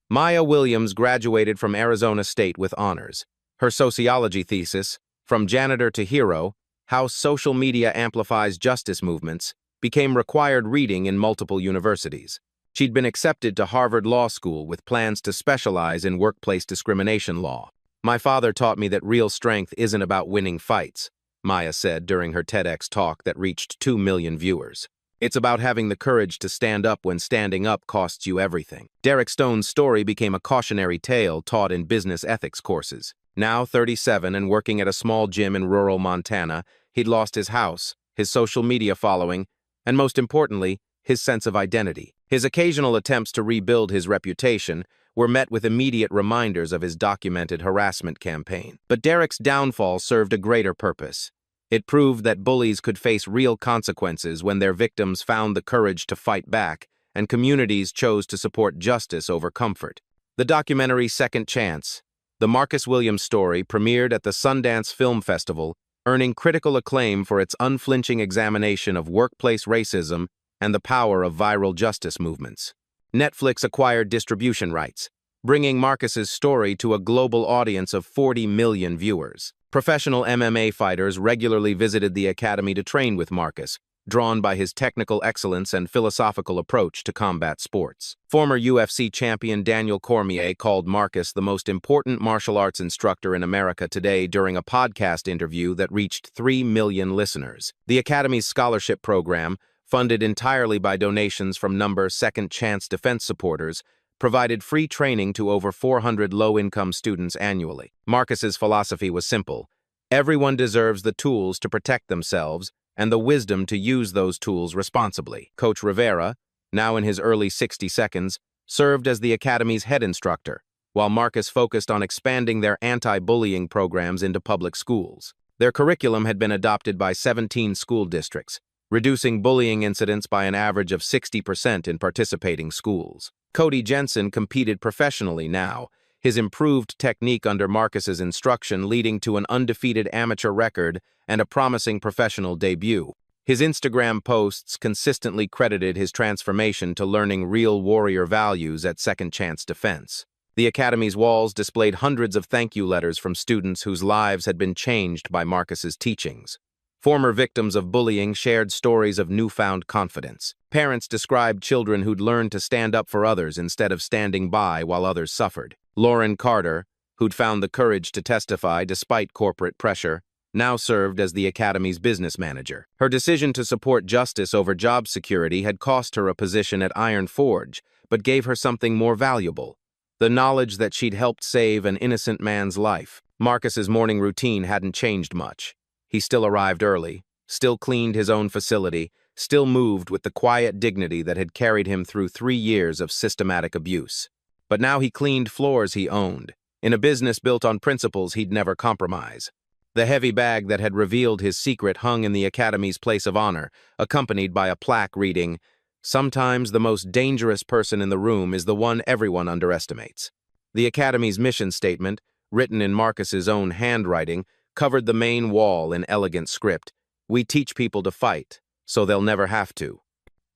Maya Williams graduated from Arizona State with honors. Her sociology thesis, From Janitor to Hero: How Social Media Amplifies Justice Movements, became required reading in multiple universities. She'd been accepted to Harvard Law School with plans to specialize in workplace discrimination law. "My father taught me that real strength isn't about winning fights," Maya said during her TEDx talk that reached 2 million viewers. "It's about having the courage to stand up when standing up costs you everything." Derek Stone's story became a cautionary tale taught in business ethics courses. Now 37 and working at a small gym in rural Montana, he'd lost his house, his social media following, and most importantly, his sense of identity. His occasional attempts to rebuild his reputation were met with immediate reminders of his documented harassment campaign. But Derek's downfall served a greater purpose. It proved that bullies could face real consequences when their victims found the courage to fight back, and communities chose to support justice over comfort. The documentary Second Chance, the Marcus Williams story, premiered at the Sundance Film Festival, earning critical acclaim for its unflinching examination of workplace racism and the power of viral justice movements. Netflix acquired distribution rights, bringing Marcus's story to a global audience of 40 million viewers. Professional MMA fighters regularly visited the academy to train with Marcus, drawn by his technical excellence and philosophical approach to combat sports. Former UFC champion Daniel Cormier called Marcus the most important martial arts instructor in America today during a podcast interview that reached 3 million listeners. The academy's scholarship program, funded entirely by donations from Second Chance Defense supporters, provided free training to over 400 low-income students annually. Marcus's philosophy was simple: everyone deserves the tools to protect themselves and the wisdom to use those tools responsibly. Coach Rivera, now in his early 60 seconds, served as the academy's head instructor, while Marcus focused on expanding their anti-bullying programs into public schools. Their curriculum had been adopted by 17 school districts, reducing bullying incidents by an average of 60% in participating schools. Cody Jensen competed professionally now, his improved technique under Marcus's instruction leading to an undefeated amateur record and a promising professional debut. His Instagram posts consistently credited his transformation to learning real warrior values at Second Chance Defense. The academy's walls displayed hundreds of thank you letters from students whose lives had been changed by Marcus's teachings. Former victims of bullying shared stories of newfound confidence. Parents described children who'd learned to stand up for others instead of standing by while others suffered. Lauren Carter, who'd found the courage to testify despite corporate pressure, now served as the academy's business manager. Her decision to support justice over job security had cost her a position at Iron Forge, but gave her something more valuable: the knowledge that she'd helped save an innocent man's life. Marcus's morning routine hadn't changed much. He still arrived early, still cleaned his own facility, still moved with the quiet dignity that had carried him through 3 years of systematic abuse. But now he cleaned floors he owned, in a business built on principles he'd never compromise. The heavy bag that had revealed his secret hung in the academy's place of honor, accompanied by a plaque reading, "Sometimes the most dangerous person in the room is the one everyone underestimates." The academy's mission statement, written in Marcus's own handwriting, covered the main wall in elegant script. "We teach people to fight, so they'll never have to.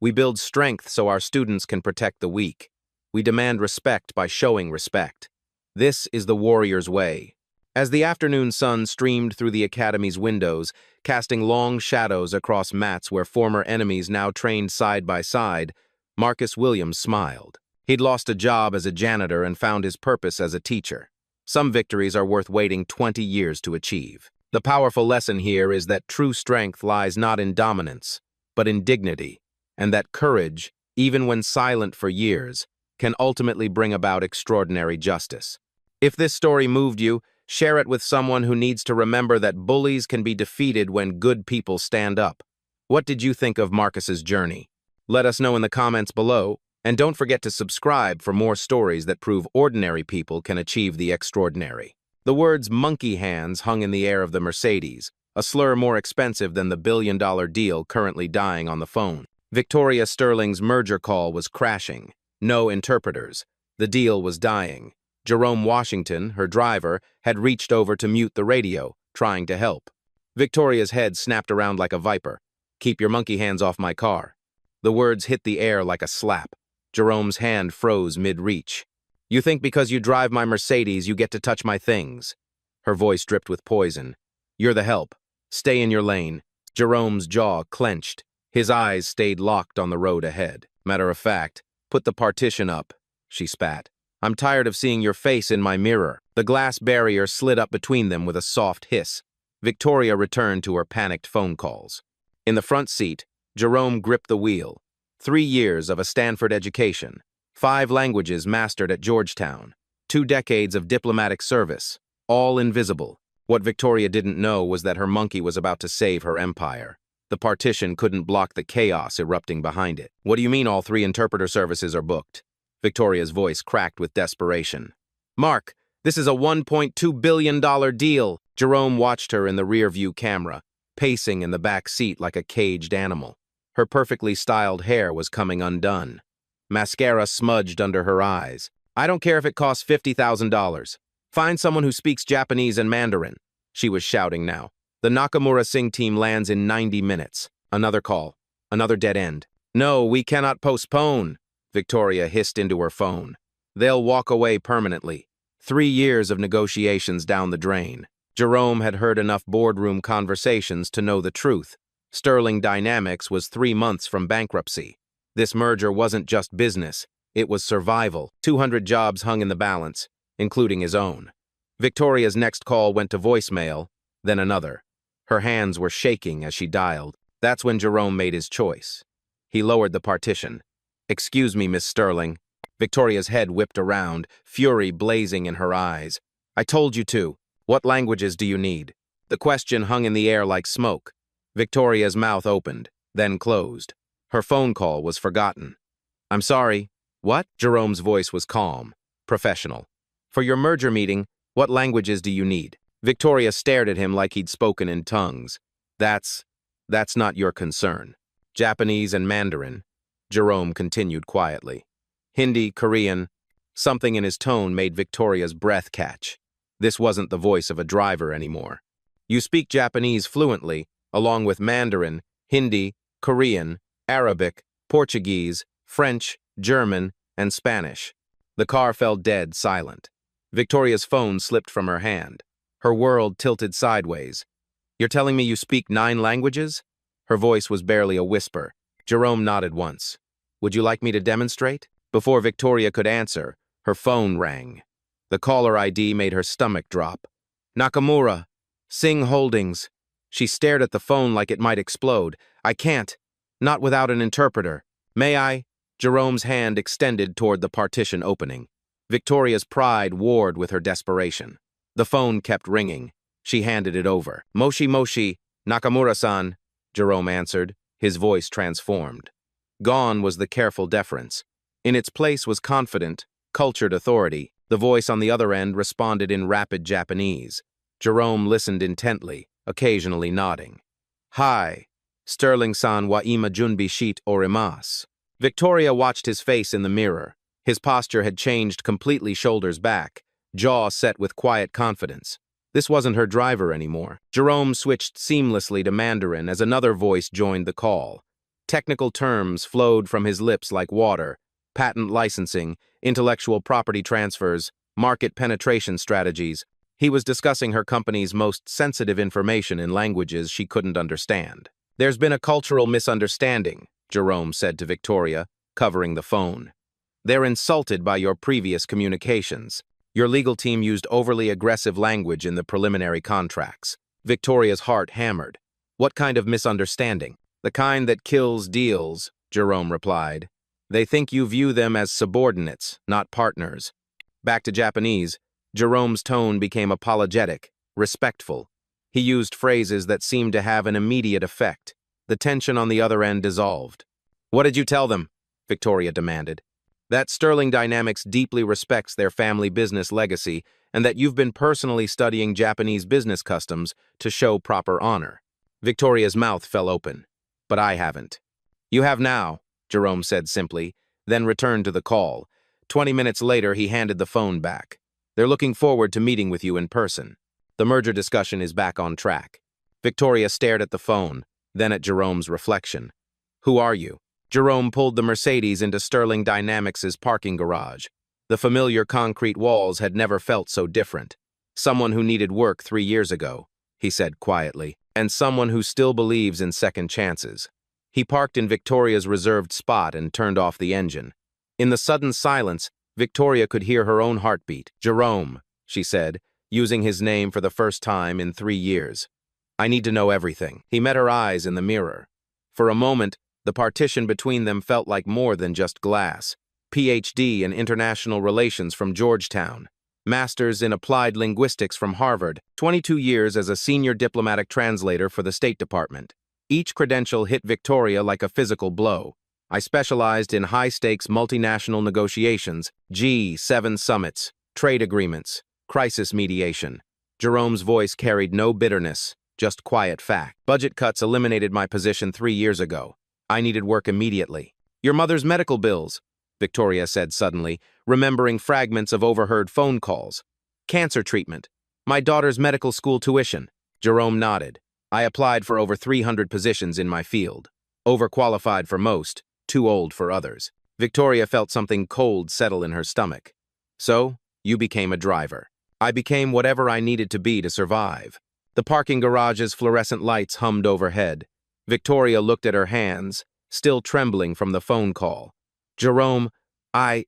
We build strength so our students can protect the weak. We demand respect by showing respect. This is the warrior's way." As the afternoon sun streamed through the academy's windows, casting long shadows across mats where former enemies now trained side by side, Marcus Williams smiled. He'd lost a job as a janitor and found his purpose as a teacher. Some victories are worth waiting 20 years to achieve. The powerful lesson here is that true strength lies not in dominance, but in dignity, and that courage, even when silent for years, can ultimately bring about extraordinary justice. If this story moved you, share it with someone who needs to remember that bullies can be defeated when good people stand up. What did you think of Marcus's journey? Let us know in the comments below, and don't forget to subscribe for more stories that prove ordinary people can achieve the extraordinary. The words monkey hands hung in the air of the Mercedes, a slur more expensive than the billion-dollar deal currently dying on the phone. Victoria Sterling's merger call was crashing. No interpreters. The deal was dying. Jerome Washington, her driver, had reached over to mute the radio, trying to help. Victoria's head snapped around like a viper. "Keep your monkey hands off my car." The words hit the air like a slap. Jerome's hand froze mid-reach. "You think because you drive my Mercedes you get to touch my things?" Her voice dripped with poison. "You're the help. Stay in your lane." Jerome's jaw clenched. His eyes stayed locked on the road ahead. "Matter of fact, put the partition up," she spat. "I'm tired of seeing your face in my mirror." The glass barrier slid up between them with a soft hiss. Victoria returned to her panicked phone calls. In the front seat, Jerome gripped the wheel. 3 years of a Stanford education, 5 languages mastered at Georgetown, 2 decades of diplomatic service, all invisible. What Victoria didn't know was that her monkey was about to save her empire. The partition couldn't block the chaos erupting behind it. "What do you mean all 3 interpreter services are booked?" Victoria's voice cracked with desperation. "Mark, this is a $1.2 billion deal." Jerome watched her in the rear-view camera, pacing in the back seat like a caged animal. Her perfectly styled hair was coming undone. Mascara smudged under her eyes. "I don't care if it costs $50,000. Find someone who speaks Japanese and Mandarin." She was shouting now. "The Nakamura Singh team lands in 90 minutes. Another call. Another dead end." "No, we cannot postpone," Victoria hissed into her phone. "They'll walk away permanently." 3 years of negotiations down the drain. Jerome had heard enough boardroom conversations to know the truth. Sterling Dynamics was 3 months from bankruptcy. This merger wasn't just business, it was survival. 200 jobs hung in the balance, including his own. Victoria's next call went to voicemail, then another. Her hands were shaking as she dialed. That's when Jerome made his choice. He lowered the partition. "Excuse me, Miss Sterling." Victoria's head whipped around, fury blazing in her eyes. "I told you to. What languages do you need?" The question hung in the air like smoke. Victoria's mouth opened, then closed. Her phone call was forgotten. "I'm sorry." "What?" Jerome's voice was calm, professional. "For your merger meeting, what languages do you need?" Victoria stared at him like he'd spoken in tongues. That's not your concern." "Japanese and Mandarin," Jerome continued quietly. "Hindi, Korean." Something in his tone made Victoria's breath catch. This wasn't the voice of a driver anymore. "You speak Japanese fluently, along with Mandarin, Hindi, Korean, Arabic, Portuguese, French, German, and Spanish." The car fell dead silent. Victoria's phone slipped from her hand. Her world tilted sideways. "You're telling me you speak 9 languages?" Her voice was barely a whisper. Jerome nodded once. "Would you like me to demonstrate?" Before Victoria could answer, her phone rang. The caller ID made her stomach drop. "Nakamura, Singh Holdings." She stared at the phone like it might explode. "I can't. Not without an interpreter." "May I?" Jerome's hand extended toward the partition opening. Victoria's pride warred with her desperation. The phone kept ringing. She handed it over. "Moshi Moshi, Nakamura-san," Jerome answered, his voice transformed. Gone was the careful deference. In its place was confident, cultured authority. The voice on the other end responded in rapid Japanese. Jerome listened intently, occasionally nodding. "Hi, Sterling-san wa ima junbi shite orimasu." Victoria watched his face in the mirror. His posture had changed completely, shoulders back, jaw set with quiet confidence. This wasn't her driver anymore. Jerome switched seamlessly to Mandarin as another voice joined the call. Technical terms flowed from his lips like water: patent licensing, intellectual property transfers, market penetration strategies. He was discussing her company's most sensitive information in languages she couldn't understand. "There's been a cultural misunderstanding," Jerome said to Victoria, covering the phone. They're insulted by your previous communications. Your legal team used overly aggressive language in the preliminary contracts. Victoria's heart hammered. What kind of misunderstanding? The kind that kills deals, Jerome replied. They think you view them as subordinates, not partners. Back to Japanese, Jerome's tone became apologetic, respectful. He used phrases that seemed to have an immediate effect. The tension on the other end dissolved. What did you tell them? Victoria demanded. That Sterling Dynamics deeply respects their family business legacy and that you've been personally studying Japanese business customs to show proper honor. Victoria's mouth fell open. But I haven't. You have now, Jerome said simply, then returned to the call. 20 minutes later, he handed the phone back. They're looking forward to meeting with you in person. The merger discussion is back on track. Victoria stared at the phone, then at Jerome's reflection. Who are you? Jerome pulled the Mercedes into Sterling Dynamics' parking garage. The familiar concrete walls had never felt so different. Someone who needed work 3 years ago, he said quietly, and someone who still believes in second chances. He parked in Victoria's reserved spot and turned off the engine. In the sudden silence, Victoria could hear her own heartbeat. Jerome, she said, using his name for the first time in 3 years. I need to know everything. He met her eyes in the mirror. For a moment, the partition between them felt like more than just glass. PhD in International Relations from Georgetown. Master's in Applied Linguistics from Harvard. 22 years as a senior diplomatic translator for the State Department. Each credential hit Victoria like a physical blow. I specialized in high-stakes multinational negotiations, G7 summits, trade agreements, crisis mediation. Jerome's voice carried no bitterness, just quiet fact. Budget cuts eliminated my position 3 years ago. I needed work immediately. Your mother's medical bills, Victoria said suddenly, remembering fragments of overheard phone calls. Cancer treatment. My daughter's medical school tuition. Jerome nodded. I applied for over 300 positions in my field. Overqualified for most, too old for others. Victoria felt something cold settle in her stomach. So, you became a driver. I became whatever I needed to be to survive. The parking garage's fluorescent lights hummed overhead. Victoria looked at her hands, still trembling from the phone call. Jerome,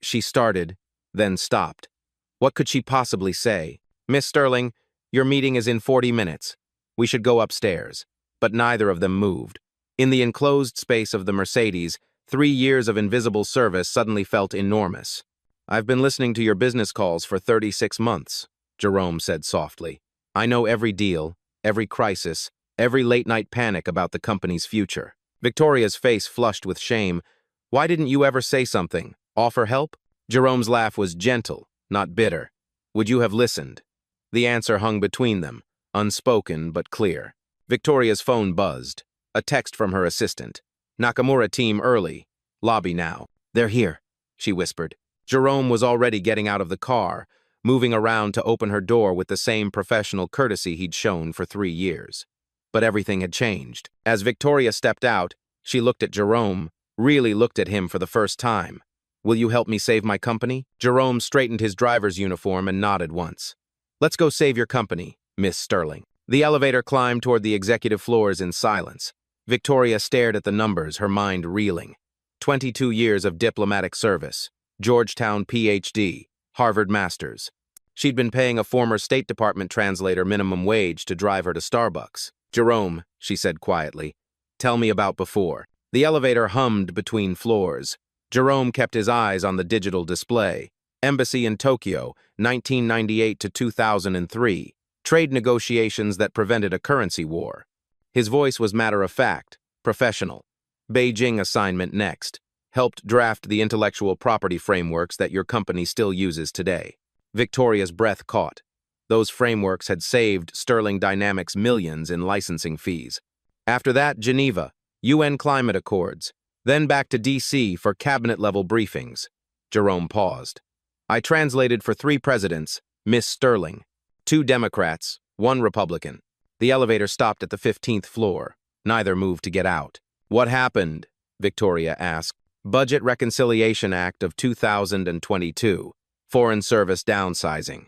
she started, then stopped. What could she possibly say? Miss Sterling, your meeting is in 40 minutes. We should go upstairs. But neither of them moved. In the enclosed space of the Mercedes, 3 years of invisible service suddenly felt enormous. I've been listening to your business calls for 36 months, Jerome said softly. I know every deal, every crisis, every late-night panic about the company's future. Victoria's face flushed with shame. Why didn't you ever say something? Offer help? Jerome's laugh was gentle, not bitter. Would you have listened? The answer hung between them, unspoken but clear. Victoria's phone buzzed. A text from her assistant. Nakamura team early. Lobby now. They're here, she whispered. Jerome was already getting out of the car, moving around to open her door with the same professional courtesy he'd shown for 3 years. But everything had changed. As Victoria stepped out, she looked at Jerome, really looked at him for the first time. Will you help me save my company? Jerome straightened his driver's uniform and nodded once. Let's go save your company, Miss Sterling. The elevator climbed toward the executive floors in silence. Victoria stared at the numbers, her mind reeling. 22 years of diplomatic service. Georgetown PhD. Harvard Masters. She'd been paying a former State Department translator minimum wage to drive her to Starbucks. Jerome, she said quietly, tell me about before. The elevator hummed between floors. Jerome kept his eyes on the digital display. Embassy in Tokyo, 1998 to 2003. Trade negotiations that prevented a currency war. His voice was matter-of-fact, professional. Beijing assignment next. Helped draft the intellectual property frameworks that your company still uses today. Victoria's breath caught. Those frameworks had saved Sterling Dynamics millions in licensing fees. After that, Geneva, UN climate accords. Then back to D.C. for cabinet-level briefings. Jerome paused. I translated for 3 presidents, Miss Sterling. 2 Democrats, 1 Republican. The elevator stopped at the 15th floor. Neither moved to get out. What happened? Victoria asked. Budget Reconciliation Act of 2022. Foreign Service downsizing.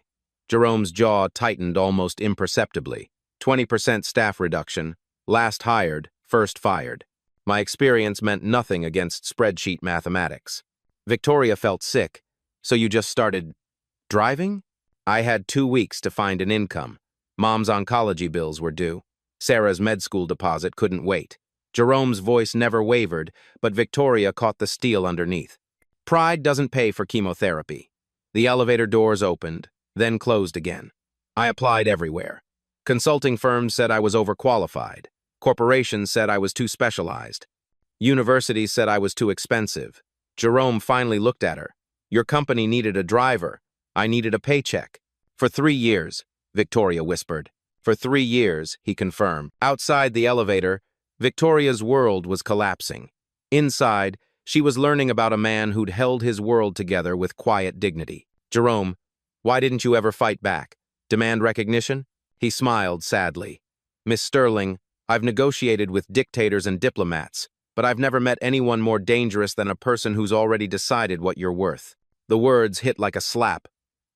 Jerome's jaw tightened almost imperceptibly. 20% staff reduction. Last hired, first fired. My experience meant nothing against spreadsheet mathematics. Victoria felt sick. So you just started driving? I had 2 weeks to find an income. Mom's oncology bills were due. Sarah's med school deposit couldn't wait. Jerome's voice never wavered, but Victoria caught the steel underneath. Pride doesn't pay for chemotherapy. The elevator doors opened, then closed again. I applied everywhere. Consulting firms said I was overqualified. Corporations said I was too specialized. Universities said I was too expensive. Jerome finally looked at her. Your company needed a driver. I needed a paycheck. For 3 years, Victoria whispered. For 3 years, he confirmed. Outside the elevator, Victoria's world was collapsing. Inside, she was learning about a man who'd held his world together with quiet dignity. Jerome, why didn't you ever fight back? Demand recognition? He smiled sadly. Miss Sterling, I've negotiated with dictators and diplomats, but I've never met anyone more dangerous than a person who's already decided what you're worth. The words hit like a slap.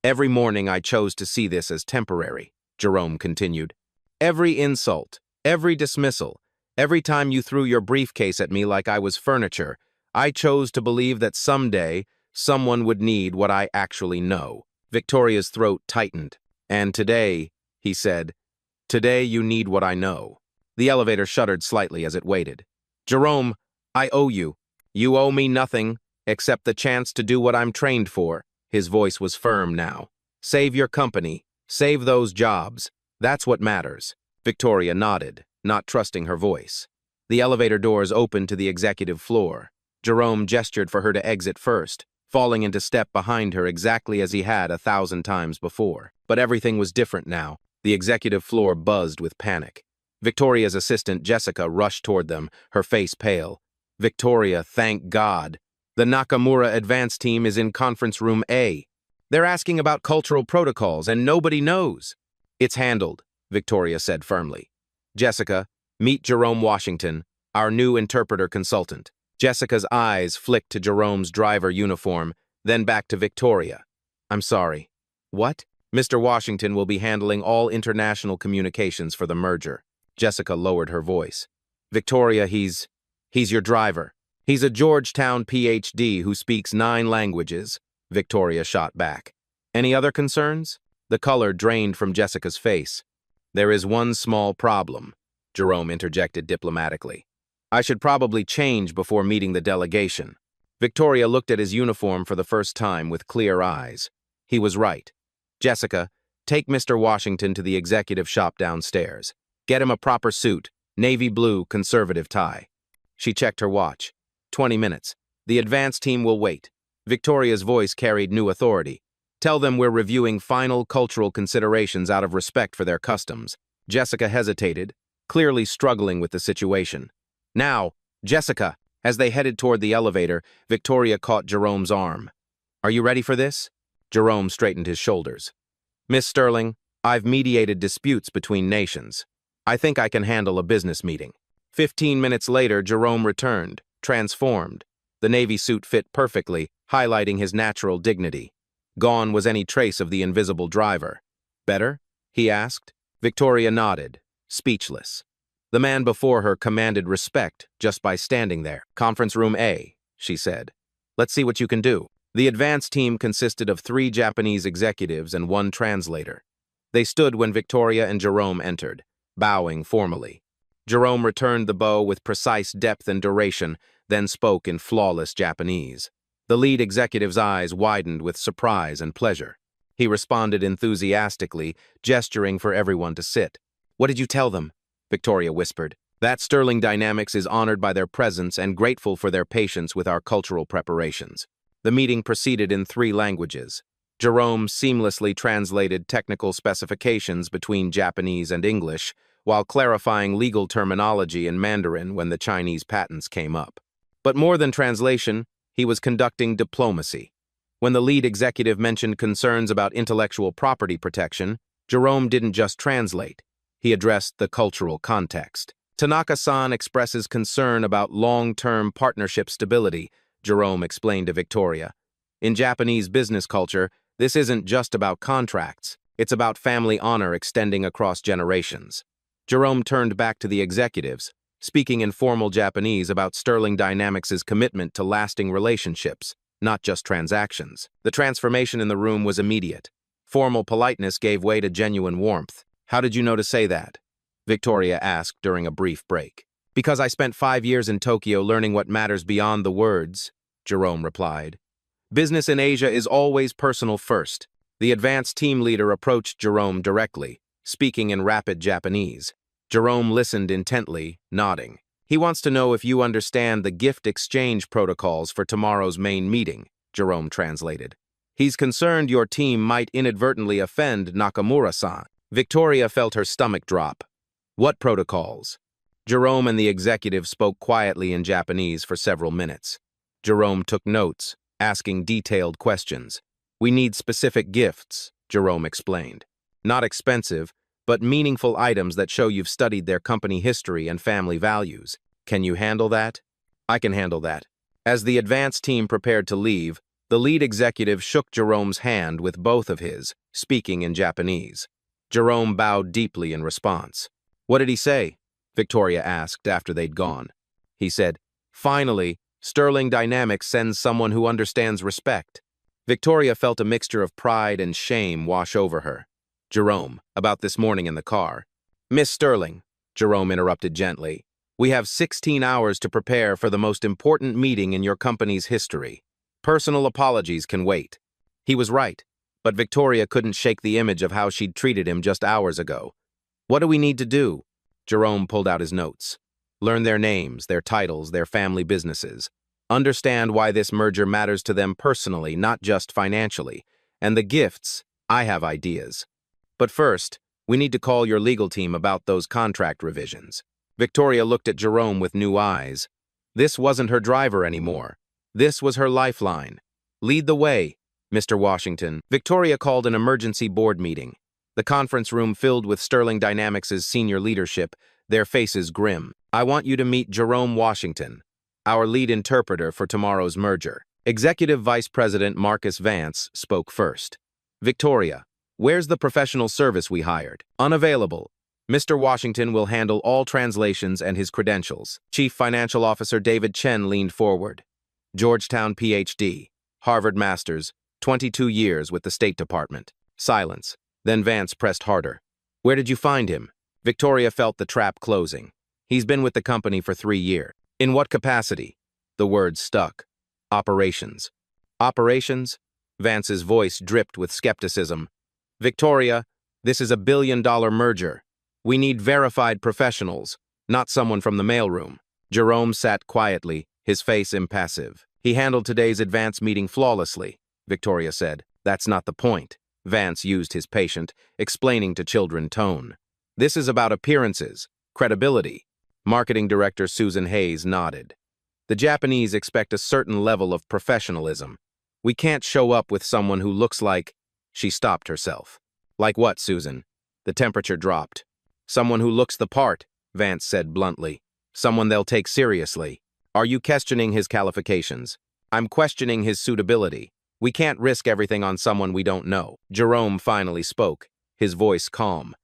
Every morning I chose to see this as temporary, Jerome continued. Every insult, every dismissal, every time you threw your briefcase at me like I was furniture, I chose to believe that someday someone would need what I actually know. Victoria's throat tightened. And today, he said, today you need what I know. The elevator shuddered slightly as it waited. Jerome, I owe you. You owe me nothing except the chance to do what I'm trained for. His voice was firm now. Save your company. Save those jobs. That's what matters. Victoria nodded, not trusting her voice. The elevator doors opened to the executive floor. Jerome gestured for her to exit first, falling into step behind her exactly as he had 1,000 times before. But everything was different now. The executive floor buzzed with panic. Victoria's assistant, Jessica, rushed toward them, her face pale. Victoria, thank God. The Nakamura advance team is in conference room A. They're asking about cultural protocols, and nobody knows. It's handled, Victoria said firmly. Jessica, meet Jerome Washington, our new interpreter consultant. Jessica's eyes flicked to Jerome's driver uniform, then back to Victoria. I'm sorry. What? Mr. Washington will be handling all international communications for the merger. Jessica lowered her voice. Victoria, he's your driver. He's a Georgetown PhD who speaks 9 languages, Victoria shot back. Any other concerns? The color drained from Jessica's face. There is one small problem, Jerome interjected diplomatically. I should probably change before meeting the delegation. Victoria looked at his uniform for the first time with clear eyes. He was right. Jessica, take Mr. Washington to the executive shop downstairs. Get him a proper suit, navy blue, conservative tie. She checked her watch. 20 minutes. The advance team will wait. Victoria's voice carried new authority. Tell them we're reviewing final cultural considerations out of respect for their customs. Jessica hesitated, clearly struggling with the situation. Now, Jessica, as they headed toward the elevator, Victoria caught Jerome's arm. Are you ready for this? Jerome straightened his shoulders. Miss Sterling, I've mediated disputes between nations. I think I can handle a business meeting. 15 minutes later, Jerome returned, transformed. The navy suit fit perfectly, highlighting his natural dignity. Gone was any trace of the invisible driver. Better? He asked. Victoria nodded, speechless. The man before her commanded respect just by standing there. Conference room A, she said. Let's see what you can do. The advance team consisted of 3 Japanese executives and 1 translator. They stood when Victoria and Jerome entered, bowing formally. Jerome returned the bow with precise depth and duration, then spoke in flawless Japanese. The lead executive's eyes widened with surprise and pleasure. He responded enthusiastically, gesturing for everyone to sit. What did you tell them? Victoria whispered. That Sterling Dynamics is honored by their presence and grateful for their patience with our cultural preparations. The meeting proceeded in 3 languages. Jerome seamlessly translated technical specifications between Japanese and English, while clarifying legal terminology in Mandarin when the Chinese patents came up. But more than translation, he was conducting diplomacy. When the lead executive mentioned concerns about intellectual property protection, Jerome didn't just translate. He addressed the cultural context. Tanaka-san expresses concern about long-term partnership stability, Jerome explained to Victoria. In Japanese business culture, this isn't just about contracts. It's about family honor extending across generations. Jerome turned back to the executives, speaking in formal Japanese about Sterling Dynamics' commitment to lasting relationships. not just transactions. The transformation in the room was immediate. Formal politeness gave way to genuine warmth. "How did you know to say that?" Victoria asked during a brief break. "Because I spent 5 years in Tokyo learning what matters beyond the words," Jerome replied. "Business in Asia is always personal first." The advanced team leader approached Jerome directly, speaking in rapid Japanese. Jerome listened intently, nodding. "He wants to know if you understand the gift exchange protocols for tomorrow's main meeting," Jerome translated. "He's concerned your team might inadvertently offend Nakamura-san." Victoria felt her stomach drop. "What protocols?" Jerome and the executive spoke quietly in Japanese for several minutes. Jerome took notes, asking detailed questions. "We need specific gifts," Jerome explained. "Not expensive, but meaningful items that show you've studied their company history and family values. Can you handle that?" "I can handle that." As the advance team prepared to leave, the lead executive shook Jerome's hand with both of his, speaking in Japanese. Jerome bowed deeply in response. "What did he say?" Victoria asked after they'd gone. He said, "Finally, Sterling Dynamics sends someone who understands respect." Victoria felt a mixture of pride and shame wash over her. "Jerome, about this morning in the car." "Miss Sterling," Jerome interrupted gently, "we have 16 hours to prepare for the most important meeting in your company's history. Personal apologies can wait." He was right, but Victoria couldn't shake the image of how she'd treated him just hours ago. "What do we need to do?" Jerome pulled out his notes. "Learn their names, their titles, their family businesses. Understand why this merger matters to them personally, not just financially. And the gifts, I have ideas. But first, we need to call your legal team about those contract revisions." Victoria looked at Jerome with new eyes. This wasn't her driver anymore. This was her lifeline. "Lead the way, Mr. Washington." Victoria called an emergency board meeting. The conference room filled with Sterling Dynamics' senior leadership, their faces grim. "I want you to meet Jerome Washington, our lead interpreter for tomorrow's merger." Executive Vice President Marcus Vance spoke first. "Victoria, where's the professional service we hired?" "Unavailable. Mr. Washington will handle all translations and his credentials." Chief Financial Officer David Chen leaned forward. Georgetown Ph.D., Harvard Masters, 22 years with the State Department. Silence. Then Vance pressed harder. "Where did you find him?" Victoria felt the trap closing. "He's been with the company for 3 years. "In what capacity?" The words stuck. "Operations." "Operations?" Vance's voice dripped with skepticism. "Victoria, this is a billion-dollar merger. We need verified professionals, not someone from the mailroom." Jerome sat quietly, his face impassive. "He handled today's advance meeting flawlessly," Victoria said. "That's not the point." Vance used his patient, explaining to children tone. "This is about appearances, credibility." Marketing Director Susan Hayes nodded. "The Japanese expect a certain level of professionalism. We can't show up with someone who looks like—" She stopped herself. "Like what, Susan?" The temperature dropped. "Someone who looks the part," Vance said bluntly. "Someone they'll take seriously." "Are you questioning his qualifications?" "I'm questioning his suitability. We can't risk everything on someone we don't know." Jerome finally spoke, his voice calm.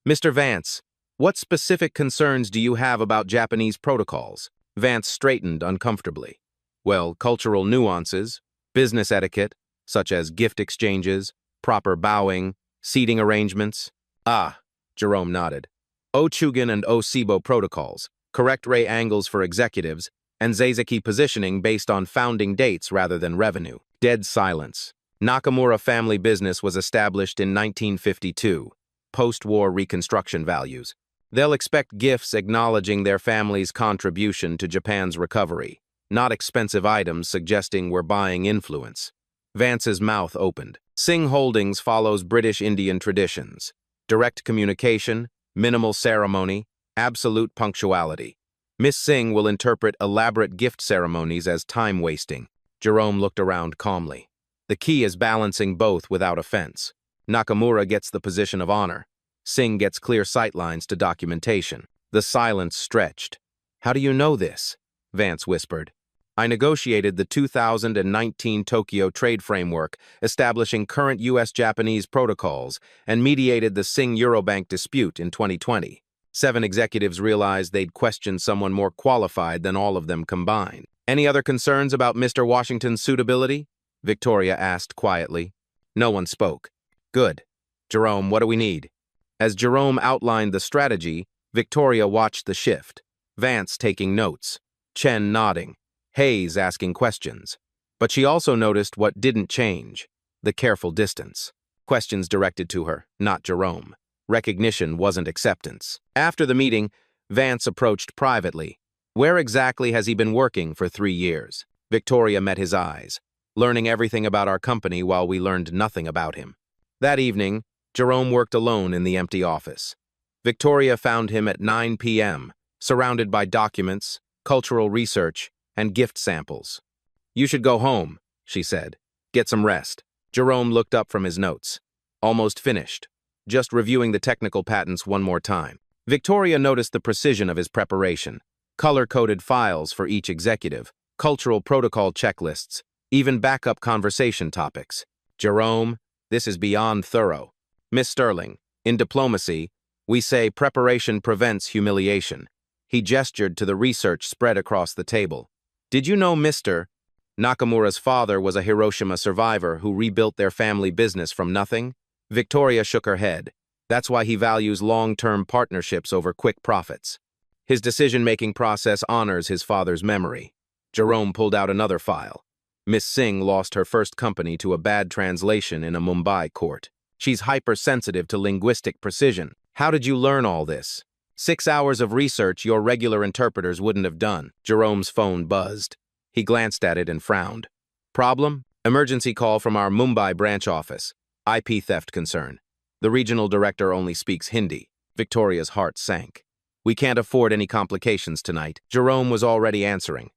"Mr. Vance, what specific concerns do you have about Japanese protocols?" Vance straightened uncomfortably. "Well, cultural nuances, business etiquette, such as gift exchanges, proper bowing, seating arrangements." "Ah," Jerome nodded. "Ochugen and Osibo protocols, correct ray angles for executives, and Zazaki positioning based on founding dates rather than revenue." Dead silence. Nakamura family business was established in 1952. Post-war reconstruction values. They'll expect gifts acknowledging their family's contribution to Japan's recovery, not expensive items suggesting we're buying influence. Vance's mouth opened. Singh Holdings follows British Indian traditions. Direct communication, minimal ceremony, absolute punctuality. Miss Singh will interpret elaborate gift ceremonies as time-wasting. Jerome looked around calmly. "The key is balancing both without offense. Nakamura gets the position of honor. Singh gets clear sightlines to documentation." The silence stretched. "How do you know this?" Vance whispered. "I negotiated the 2019 Tokyo Trade Framework, establishing current U.S.-Japanese protocols, and mediated the Singh-Eurobank dispute in 2020. 7 executives realized they'd questioned someone more qualified than all of them combined. Any other concerns about Mr. Washington's suitability? Victoria asked quietly. No one spoke. Good. Jerome, what do we need? As Jerome outlined the strategy, Victoria watched the shift. Vance taking notes, Chen nodding, Hayes asking questions. But she also noticed what didn't change, the careful distance. Questions directed to her, not Jerome. Recognition wasn't acceptance. After the meeting, Vance approached privately. Where exactly has he been working for 3 years? Victoria met his eyes, learning everything about our company while we learned nothing about him. That evening, Jerome worked alone in the empty office. Victoria found him at 9 p.m., surrounded by documents, cultural research, and gift samples. You should go home, she said. Get some rest. Jerome looked up from his notes. Almost finished. Just reviewing the technical patents one more time. Victoria noticed the precision of his preparation. Color-coded files for each executive, cultural protocol checklists, even backup conversation topics. Jerome, this is beyond thorough. Miss Sterling, in diplomacy, we say preparation prevents humiliation. He gestured to the research spread across the table. Did you know Mr. Nakamura's father was a Hiroshima survivor who rebuilt their family business from nothing? Victoria shook her head. That's why he values long-term partnerships over quick profits. His decision-making process honors his father's memory. Jerome pulled out another file. Miss Singh lost her first company to a bad translation in a Mumbai court. She's hypersensitive to linguistic precision. How did you learn all this? 6 hours of research your regular interpreters wouldn't have done. Jerome's phone buzzed. He glanced at it and frowned. Problem? Emergency call from our Mumbai branch office. IP theft concern. The regional director only speaks Hindi. Victoria's heart sank. We can't afford any complications tonight. Jerome was already answering.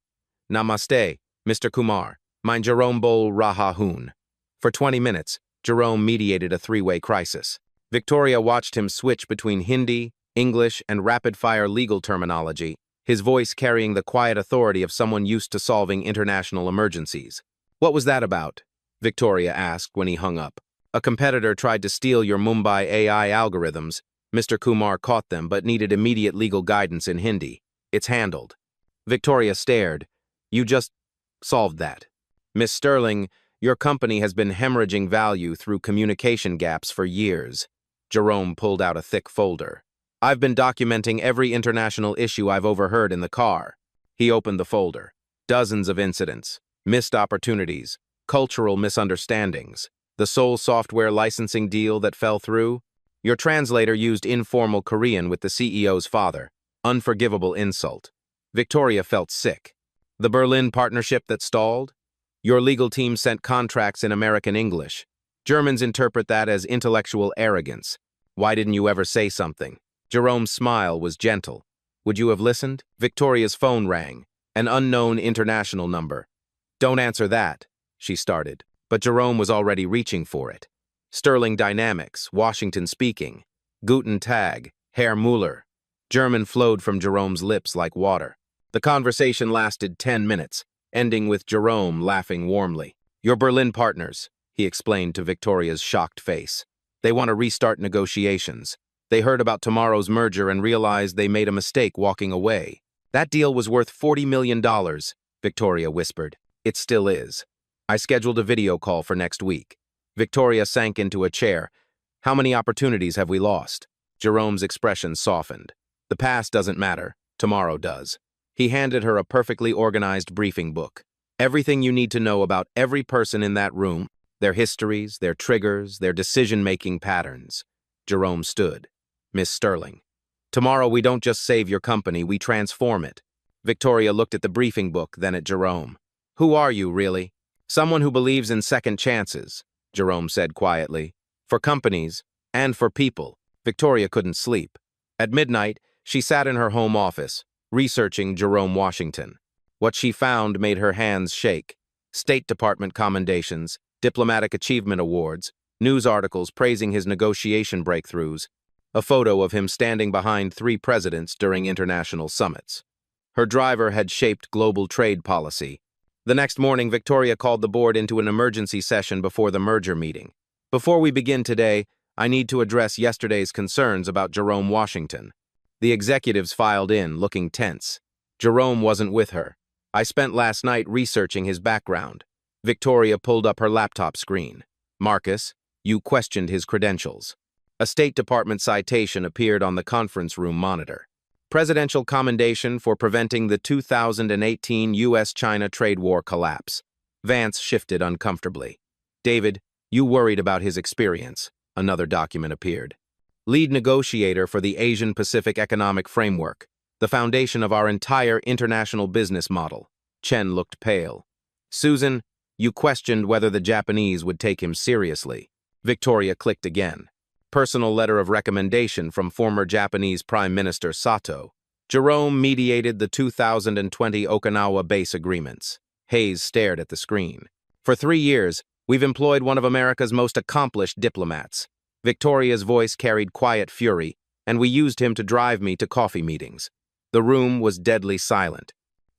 Namaste, Mr. Kumar. Mein Jerome Bol Raha Hoon. For 20 minutes, Jerome mediated a three-way crisis. Victoria watched him switch between Hindi, English, and rapid-fire legal terminology, his voice carrying the quiet authority of someone used to solving international emergencies. What was that about? Victoria asked when he hung up. A competitor tried to steal your Mumbai AI algorithms. Mr. Kumar caught them but needed immediate legal guidance in Hindi. It's handled. Victoria stared. You just solved that. Miss Sterling, your company has been hemorrhaging value through communication gaps for years. Jerome pulled out a thick folder. I've been documenting every international issue I've overheard in the car. He opened the folder. Dozens of incidents, missed opportunities, cultural misunderstandings. The sole software licensing deal that fell through? Your translator used informal Korean with the CEO's father. Unforgivable insult. Victoria felt sick. The Berlin partnership that stalled? Your legal team sent contracts in American English. Germans interpret that as intellectual arrogance. Why didn't you ever say something? Jerome's smile was gentle. Would you have listened? Victoria's phone rang. An unknown international number. Don't answer that, she started. But Jerome was already reaching for it. Sterling Dynamics, Washington speaking. Guten Tag, Herr Müller. German flowed from Jerome's lips like water. The conversation lasted 10 minutes, ending with Jerome laughing warmly. Your Berlin partners, he explained to Victoria's shocked face. They want to restart negotiations. They heard about tomorrow's merger and realized they made a mistake walking away. That deal was worth $40 million, Victoria whispered. It still is. I scheduled a video call for next week. Victoria sank into a chair. How many opportunities have we lost? Jerome's expression softened. The past doesn't matter. Tomorrow does. He handed her a perfectly organized briefing book. Everything you need to know about every person in that room, their histories, their triggers, their decision-making patterns. Jerome stood. Miss Sterling. Tomorrow we don't just save your company, we transform it. Victoria looked at the briefing book, then at Jerome. Who are you, really? Someone who believes in second chances, Jerome said quietly. For companies, and for people. Victoria couldn't sleep. At midnight, she sat in her home office, researching Jerome Washington. What she found made her hands shake. State Department commendations, diplomatic achievement awards, news articles praising his negotiation breakthroughs, a photo of him standing behind 3 presidents during international summits. Her driver had shaped global trade policy. The next morning, Victoria called the board into an emergency session before the merger meeting. Before we begin today, I need to address yesterday's concerns about Jerome Washington. The executives filed in, looking tense. Jerome wasn't with her. I spent last night researching his background. Victoria pulled up her laptop screen. Marcus, you questioned his credentials. A State Department citation appeared on the conference room monitor. Presidential commendation for preventing the 2018 U.S.-China trade war collapse. Vance shifted uncomfortably. David, you worried about his experience. Another document appeared. Lead negotiator for the Asian-Pacific Economic Framework, the foundation of our entire international business model. Chen looked pale. Susan, you questioned whether the Japanese would take him seriously. Victoria clicked again. Personal letter of recommendation from former Japanese Prime Minister Sato. Jerome mediated the 2020 Okinawa base agreements. Hayes stared at the screen. For 3 years, we've employed one of America's most accomplished diplomats. Victoria's voice carried quiet fury, and we used him to drive me to coffee meetings. The room was deadly silent.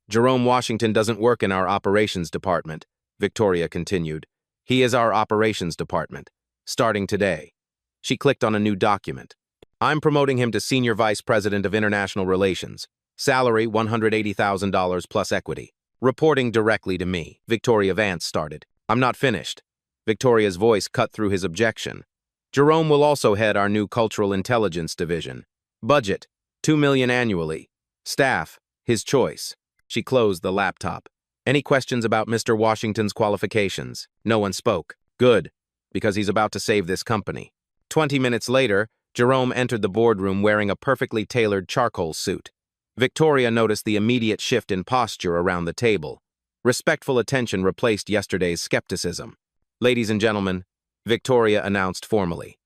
Jerome Washington doesn't work in our operations department, Victoria continued. He is our operations department, starting today. She clicked on a new document. I'm promoting him to Senior Vice President of International Relations. Salary $180,000 plus equity. Reporting directly to me. Victoria Vance started. I'm not finished. Victoria's voice cut through his objection. Jerome will also head our new Cultural Intelligence Division. Budget, $2 million annually. Staff, his choice. She closed the laptop. Any questions about Mr. Washington's qualifications? No one spoke. Good, because he's about to save this company. 20 minutes later, Jerome entered the boardroom wearing a perfectly tailored charcoal suit. Victoria noticed the immediate shift in posture around the table. Respectful attention replaced yesterday's skepticism. Ladies and gentlemen, Victoria announced formally.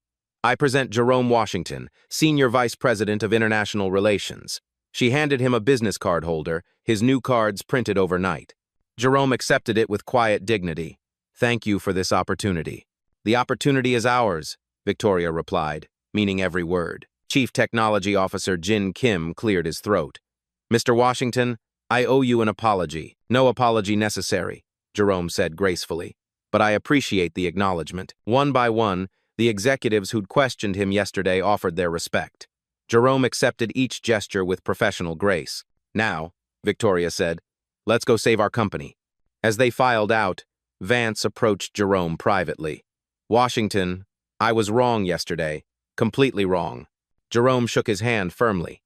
I present Jerome Washington, Senior Vice President of International Relations. She handed him a business card holder, his new cards printed overnight. Jerome accepted it with quiet dignity. Thank you for this opportunity. The opportunity is ours, Victoria replied, meaning every word. Chief Technology Officer Jin Kim cleared his throat. Mr. Washington, I owe you an apology. No apology necessary, Jerome said gracefully. But I appreciate the acknowledgement. One by one, the executives who'd questioned him yesterday offered their respect. Jerome accepted each gesture with professional grace. Now, Victoria said, let's go save our company. As they filed out, Vance approached Jerome privately. Washington, I was wrong yesterday. Completely wrong. Jerome shook his hand firmly.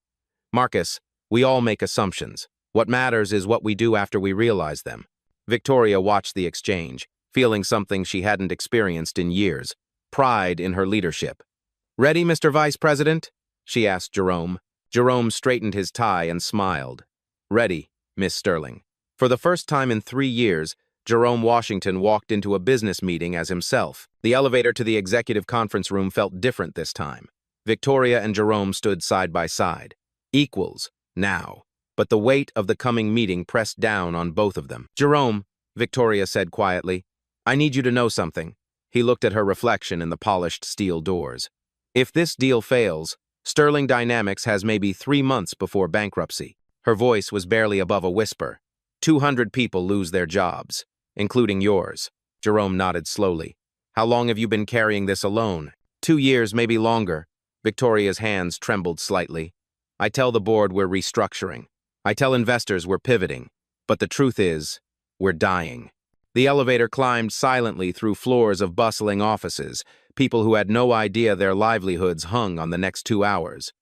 Marcus, we all make assumptions. What matters is what we do after we realize them. Victoria watched the exchange, feeling something she hadn't experienced in years, pride in her leadership. Ready, Mr. Vice President? She asked Jerome. Jerome straightened his tie and smiled. Ready, Miss Sterling. For the first time in 3 years, Jerome Washington walked into a business meeting as himself. The elevator to the executive conference room felt different this time. Victoria and Jerome stood side by side. Equals, now. But the weight of the coming meeting pressed down on both of them. Jerome, Victoria said quietly, I need you to know something. He looked at her reflection in the polished steel doors. If this deal fails, Sterling Dynamics has maybe 3 months before bankruptcy. Her voice was barely above a whisper. 200 people lose their jobs, including yours. Jerome nodded slowly. How long have you been carrying this alone? 2 years, maybe longer. Victoria's hands trembled slightly. I tell the board we're restructuring. I tell investors we're pivoting. But the truth is, we're dying. The elevator climbed silently through floors of bustling offices, people who had no idea their livelihoods hung on the next 2 hours.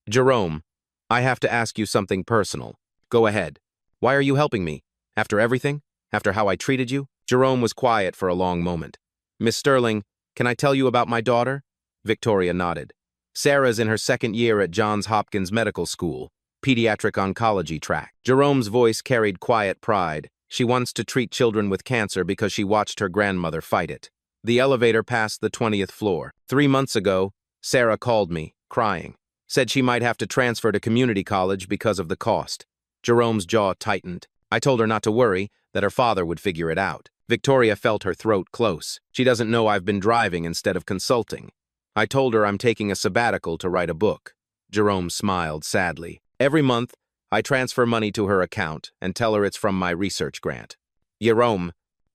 Jerome, I have to ask you something personal. Go ahead. Why are you helping me? After everything? After how I treated you? Jerome was quiet for a long moment. Miss Sterling, can I tell you about my daughter? Victoria nodded. Sarah's in her 2nd year at Johns Hopkins Medical School, pediatric oncology track. Jerome's voice carried quiet pride. She wants to treat children with cancer because she watched her grandmother fight it. The elevator passed the 20th floor. 3 months ago, Sarah called me, crying. Said she might have to transfer to community college because of the cost. Jerome's jaw tightened. I told her not to worry, that her father would figure it out. Victoria felt her throat close. She doesn't know I've been driving instead of consulting. I told her I'm taking a sabbatical to write a book. Jerome smiled sadly. Every month, I transfer money to her account and tell her it's from my research grant. Jerome,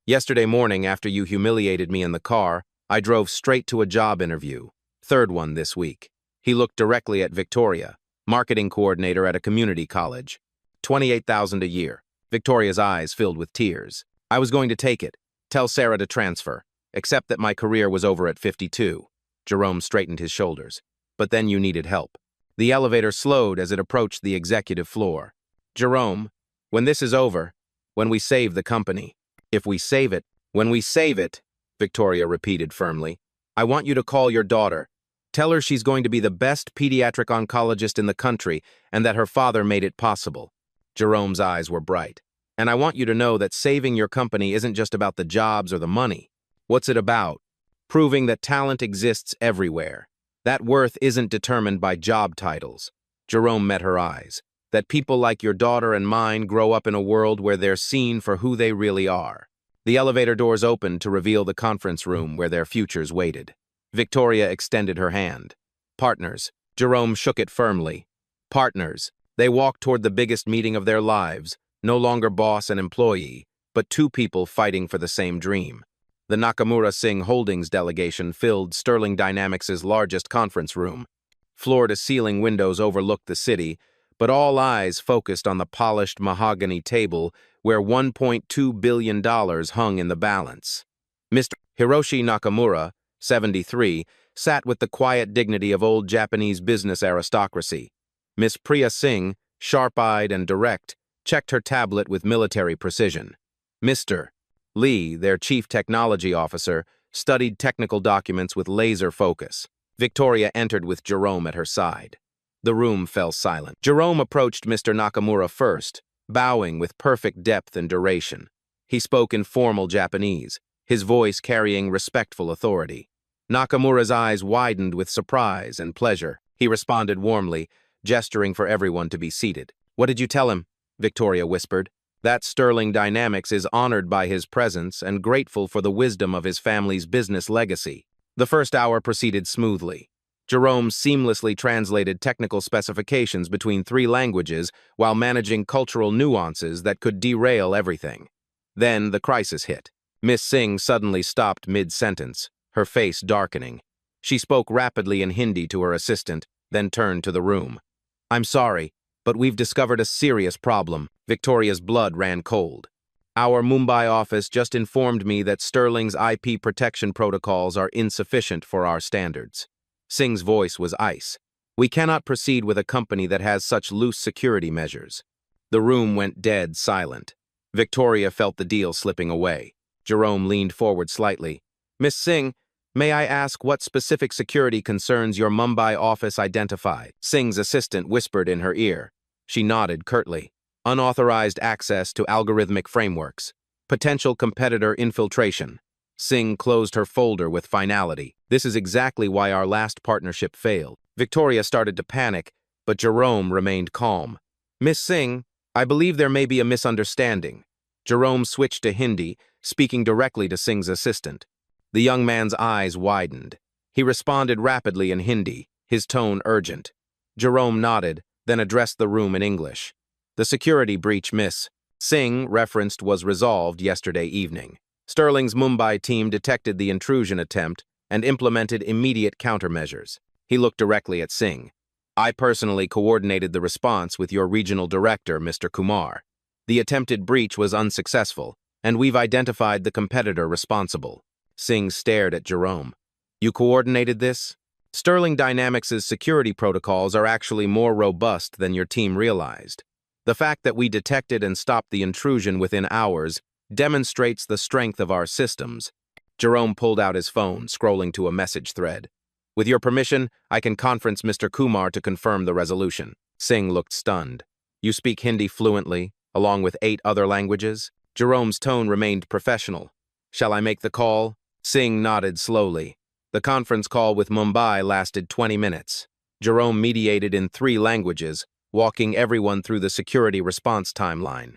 yesterday morning after you humiliated me in the car, I drove straight to a job interview. 3rd one this week. He looked directly at Victoria, marketing coordinator at a community college. $28,000 a year. Victoria's eyes filled with tears. I was going to take it. Tell Sarah to transfer. Except that my career was over at 52. Jerome straightened his shoulders. But then you needed help. The elevator slowed as it approached the executive floor. Jerome, when this is over, when we save the company. If we save it, when we save it, Victoria repeated firmly. I want you to call your daughter. Tell her she's going to be the best pediatric oncologist in the country and that her father made it possible. Jerome's eyes were bright. And I want you to know that saving your company isn't just about the jobs or the money. What's it about? Proving that talent exists everywhere. That worth isn't determined by job titles. Jerome met her eyes. That people like your daughter and mine grow up in a world where they're seen for who they really are. The elevator doors opened to reveal the conference room where their futures waited. Victoria extended her hand. Partners. Jerome shook it firmly. Partners. They walked toward the biggest meeting of their lives, no longer boss and employee, but two people fighting for the same dream. The Nakamura Singh Holdings delegation filled Sterling Dynamics' largest conference room. Floor-to-ceiling windows overlooked the city, but all eyes focused on the polished mahogany table where $1.2 billion hung in the balance. Mr. Hiroshi Nakamura, 73, sat with the quiet dignity of old Japanese business aristocracy. Miss Priya Singh, sharp-eyed and direct, checked her tablet with military precision. Mr. Lee, their chief technology officer, studied technical documents with laser focus. Victoria entered with Jerome at her side. The room fell silent. Jerome approached Mr. Nakamura first, bowing with perfect depth and duration. He spoke in formal Japanese, his voice carrying respectful authority. Nakamura's eyes widened with surprise and pleasure. He responded warmly, gesturing for everyone to be seated. What did you tell him? Victoria whispered. That Sterling Dynamics is honored by his presence and grateful for the wisdom of his family's business legacy. The first hour proceeded smoothly. Jerome seamlessly translated technical specifications between 3 languages while managing cultural nuances that could derail everything. Then the crisis hit. Miss Singh suddenly stopped mid-sentence, her face darkening. She spoke rapidly in Hindi to her assistant, then turned to the room. I'm sorry, but we've discovered a serious problem. Victoria's blood ran cold. Our Mumbai office just informed me that Sterling's IP protection protocols are insufficient for our standards. Singh's voice was ice. We cannot proceed with a company that has such loose security measures. The room went dead silent. Victoria felt the deal slipping away. Jerome leaned forward slightly. Miss Singh, may I ask what specific security concerns your Mumbai office identified? Singh's assistant whispered in her ear. She nodded curtly. Unauthorized access to algorithmic frameworks. Potential competitor infiltration. Singh closed her folder with finality. This is exactly why our last partnership failed. Victoria started to panic, but Jerome remained calm. Miss Singh, I believe there may be a misunderstanding. Jerome switched to Hindi, speaking directly to Singh's assistant. The young man's eyes widened. He responded rapidly in Hindi, his tone urgent. Jerome nodded, then addressed the room in English. The security breach Miss Singh referenced was resolved yesterday evening. Sterling's Mumbai team detected the intrusion attempt and implemented immediate countermeasures. He looked directly at Singh. I personally coordinated the response with your regional director, Mr. Kumar. The attempted breach was unsuccessful, and we've identified the competitor responsible. Singh stared at Jerome. You coordinated this? Sterling Dynamics' security protocols are actually more robust than your team realized. The fact that we detected and stopped the intrusion within hours demonstrates the strength of our systems. Jerome pulled out his phone, scrolling to a message thread. With your permission, I can conference Mr. Kumar to confirm the resolution. Singh looked stunned. You speak Hindi fluently, along with 8 other languages? Jerome's tone remained professional. Shall I make the call? Singh nodded slowly. The conference call with Mumbai lasted 20 minutes. Jerome mediated in 3 languages, walking everyone through the security response timeline.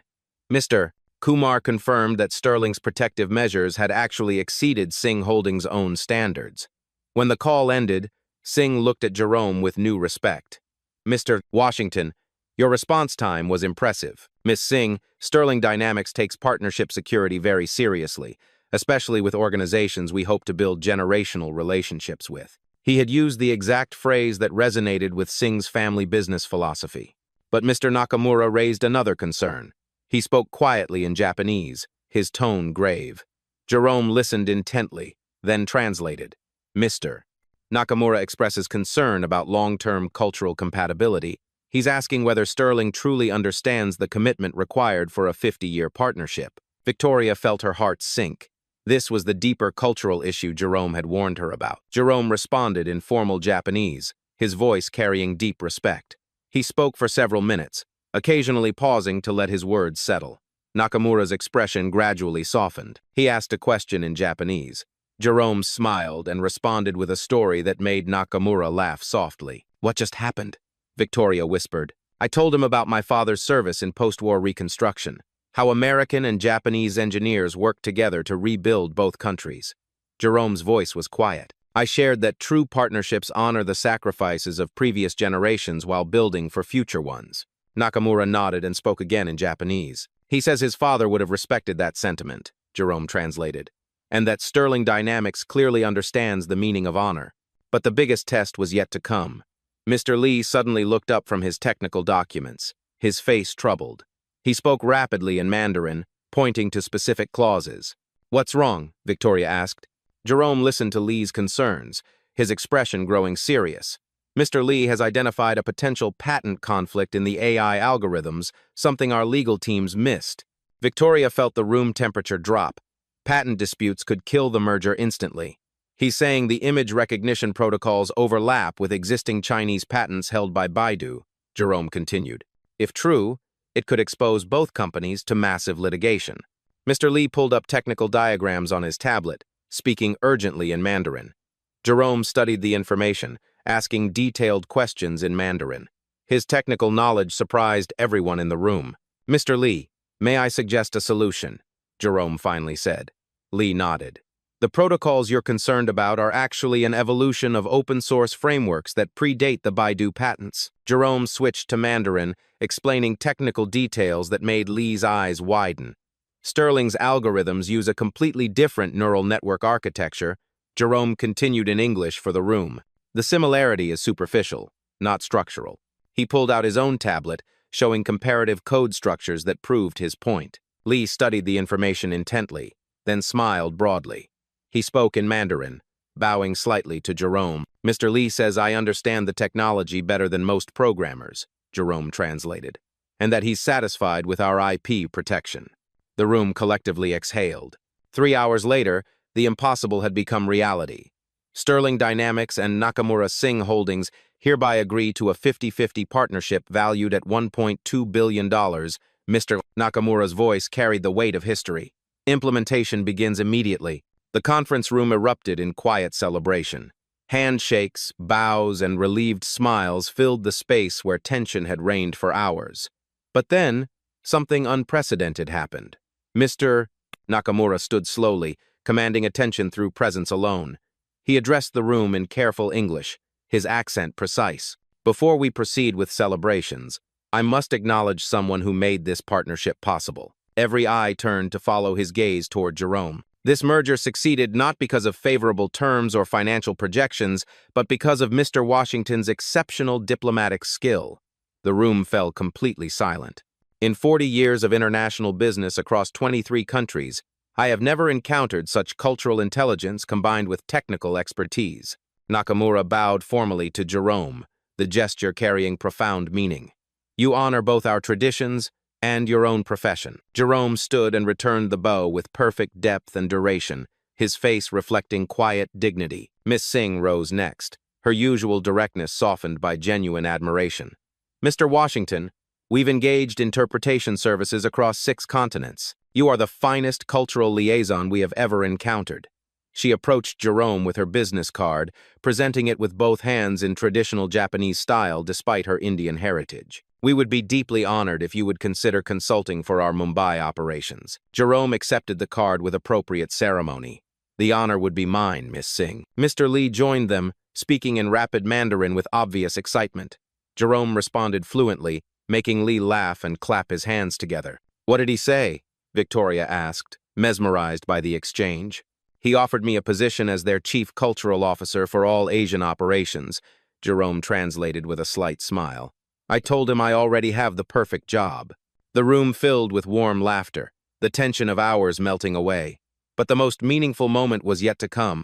Mr. Kumar confirmed that Sterling's protective measures had actually exceeded Singh Holdings' own standards. When the call ended, Singh looked at Jerome with new respect. Mr. Washington, your response time was impressive. Miss Singh, Sterling Dynamics takes partnership security very seriously, especially with organizations we hope to build generational relationships with. He had used the exact phrase that resonated with Singh's family business philosophy. But Mr. Nakamura raised another concern. He spoke quietly in Japanese, his tone grave. Jerome listened intently, then translated. Mr. Nakamura expresses concern about long-term cultural compatibility. He's asking whether Sterling truly understands the commitment required for a 50-year partnership. Victoria felt her heart sink. This was the deeper cultural issue Jerome had warned her about. Jerome responded in formal Japanese, his voice carrying deep respect. He spoke for several minutes, occasionally pausing to let his words settle. Nakamura's expression gradually softened. He asked a question in Japanese. Jerome smiled and responded with a story that made Nakamura laugh softly. "What just happened?" Victoria whispered. "I told him about my father's service in post-war reconstruction, how American and Japanese engineers worked together to rebuild both countries." Jerome's voice was quiet. "I shared that true partnerships honor the sacrifices of previous generations while building for future ones." Nakamura nodded and spoke again in Japanese. "He says his father would have respected that sentiment," Jerome translated, "and that Sterling Dynamics clearly understands the meaning of honor. But the biggest test was yet to come." Mr. Lee suddenly looked up from his technical documents, his face troubled. He spoke rapidly in Mandarin, pointing to specific clauses. "What's wrong?" Victoria asked. Jerome listened to Lee's concerns, his expression growing serious. "Mr. Lee has identified a potential patent conflict in the AI algorithms, something our legal teams missed." Victoria felt the room temperature drop. Patent disputes could kill the merger instantly. "He's saying the image recognition protocols overlap with existing Chinese patents held by Baidu," Jerome continued. "If true, it could expose both companies to massive litigation." Mr. Lee pulled up technical diagrams on his tablet, speaking urgently in Mandarin. Jerome studied the information, asking detailed questions in Mandarin. His technical knowledge surprised everyone in the room. "Mr. Lee, may I suggest a solution?" Jerome finally said. Lee nodded. "The protocols you're concerned about are actually an evolution of open-source frameworks that predate the Baidu patents." Jerome switched to Mandarin, explaining technical details that made Lee's eyes widen. "Sterling's algorithms use a completely different neural network architecture." Jerome continued in English for the room. "The similarity is superficial, not structural." He pulled out his own tablet, showing comparative code structures that proved his point. Lee studied the information intently, then smiled broadly. He spoke in Mandarin, bowing slightly to Jerome. "Mr. Lee says I understand the technology better than most programmers," Jerome translated, "and that he's satisfied with our IP protection." The room collectively exhaled. 3 hours later, the impossible had become reality. Sterling Dynamics and Nakamura Singh Holdings hereby agree to a 50-50 partnership valued at $1.2 billion. Mr. Nakamura's voice carried the weight of history. "Implementation begins immediately." The conference room erupted in quiet celebration. Handshakes, bows, and relieved smiles filled the space where tension had reigned for hours. But then, something unprecedented happened. Mr. Nakamura stood slowly, commanding attention through presence alone. He addressed the room in careful English, his accent precise. "Before we proceed with celebrations, I must acknowledge someone who made this partnership possible." Every eye turned to follow his gaze toward Jerome. This merger succeeded not because of favorable terms or financial projections, but because of Mr. Washington's exceptional diplomatic skill. The room fell completely silent. "In 40 years of international business across 23 countries, I have never encountered such cultural intelligence combined with technical expertise." Nakamura bowed formally to Jerome, the gesture carrying profound meaning. "You honor both our traditions and your own profession." Jerome stood and returned the bow with perfect depth and duration, his face reflecting quiet dignity. Miss Singh rose next, her usual directness softened by genuine admiration. "Mr. Washington, we've engaged interpretation services across 6 continents. You are the finest cultural liaison we have ever encountered." She approached Jerome with her business card, presenting it with both hands in traditional Japanese style despite her Indian heritage. "We would be deeply honored if you would consider consulting for our Mumbai operations." Jerome accepted the card with appropriate ceremony. "The honor would be mine, Miss Singh." Mr. Lee joined them, speaking in rapid Mandarin with obvious excitement. Jerome responded fluently, making Lee laugh and clap his hands together. "What did he say?" Victoria asked, mesmerized by the exchange. "He offered me a position as their chief cultural officer for all Asian operations," Jerome translated with a slight smile. "I told him I already have the perfect job." The The room filled with warm laughter, the tension of hours melting away. But the most meaningful moment was yet to come.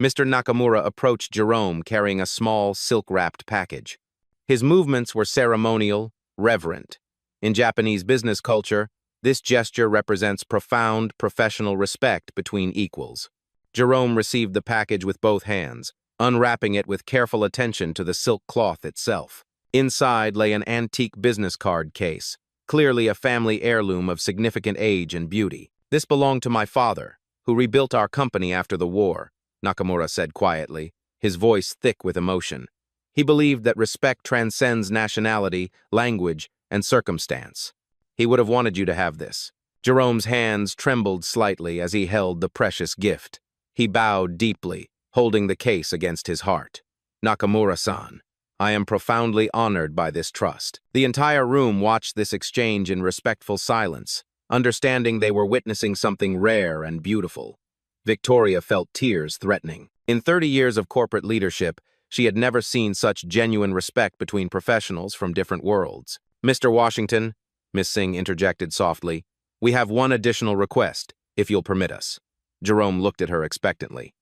Mr. Nakamura approached Jerome carrying a small, silk-wrapped package. His movements were ceremonial, reverent. In Japanese business culture, this gesture represents profound professional respect between equals. Jerome received the package with both hands, unwrapping it with careful attention to the silk cloth itself. Inside lay an antique business card case, clearly a family heirloom of significant age and beauty. "This belonged to my father, who rebuilt our company after the war," Nakamura said quietly, his voice thick with emotion. He believed that respect transcends nationality, language, and circumstance. He would have wanted you to have this. Jerome's hands trembled slightly as he held the precious gift. He bowed deeply, holding the case against his heart. "Nakamura-san, I am profoundly honored by this trust." The entire room watched this exchange in respectful silence, understanding they were witnessing something rare and beautiful. Victoria felt tears threatening. In 30 years of corporate leadership, she had never seen such genuine respect between professionals from different worlds. "Mr. Washington," Miss Singh interjected softly, "we have one additional request, if you'll permit us." Jerome looked at her expectantly.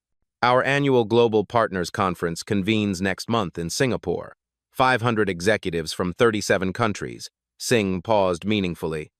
"Our annual Global Partners Conference convenes next month in Singapore. 500 executives from 37 countries." Singh paused meaningfully.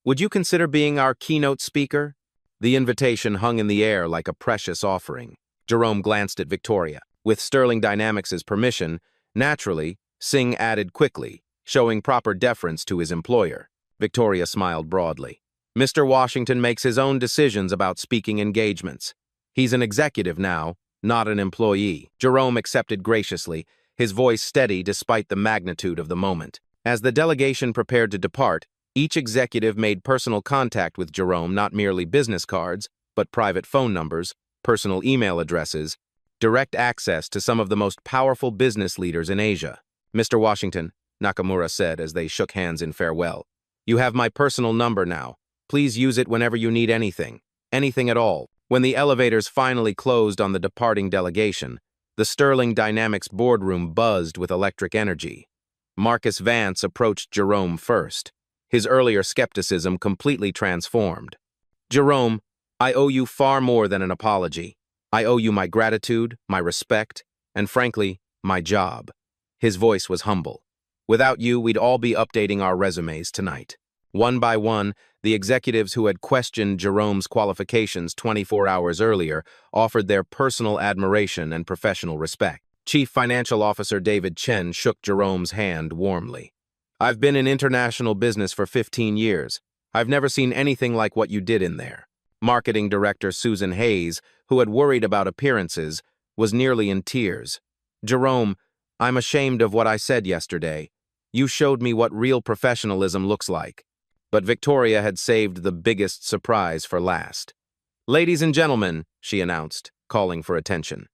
"Would you consider being our keynote speaker?" The invitation hung in the air like a precious offering. Jerome glanced at Victoria. With Sterling Dynamics' permission, naturally, Singh added quickly, showing proper deference to his employer. Victoria smiled broadly. "Mr. Washington makes his own decisions about speaking engagements. He's an executive now, not an employee." Jerome accepted graciously, his voice steady despite the magnitude of the moment. As the delegation prepared to depart, each executive made personal contact with Jerome, not merely business cards, but private phone numbers, personal email addresses, direct access to some of the most powerful business leaders in Asia. "Mr. Washington," Nakamura said as they shook hands in farewell, "you have my personal number now. Please use it whenever you need anything at all." When the elevators finally closed on the departing delegation, the Sterling Dynamics boardroom buzzed with electric energy. Marcus Vance approached Jerome first, his earlier skepticism completely transformed. "Jerome, I owe you far more than an apology. I owe you my gratitude, my respect, and frankly, my job." His voice was humble. "Without you, we'd all be updating our resumes tonight." One by one, the executives who had questioned Jerome's qualifications 24 hours earlier offered their personal admiration and professional respect. Chief Financial Officer David Chen shook Jerome's hand warmly. "I've been in international business for 15 years. I've never seen anything like what you did in there." Marketing Director Susan Hayes, who had worried about appearances, was nearly in tears. "Jerome, I'm ashamed of what I said yesterday. You showed me what real professionalism looks like." But Victoria had saved the biggest surprise for last. "Ladies and gentlemen," she announced, calling for attention.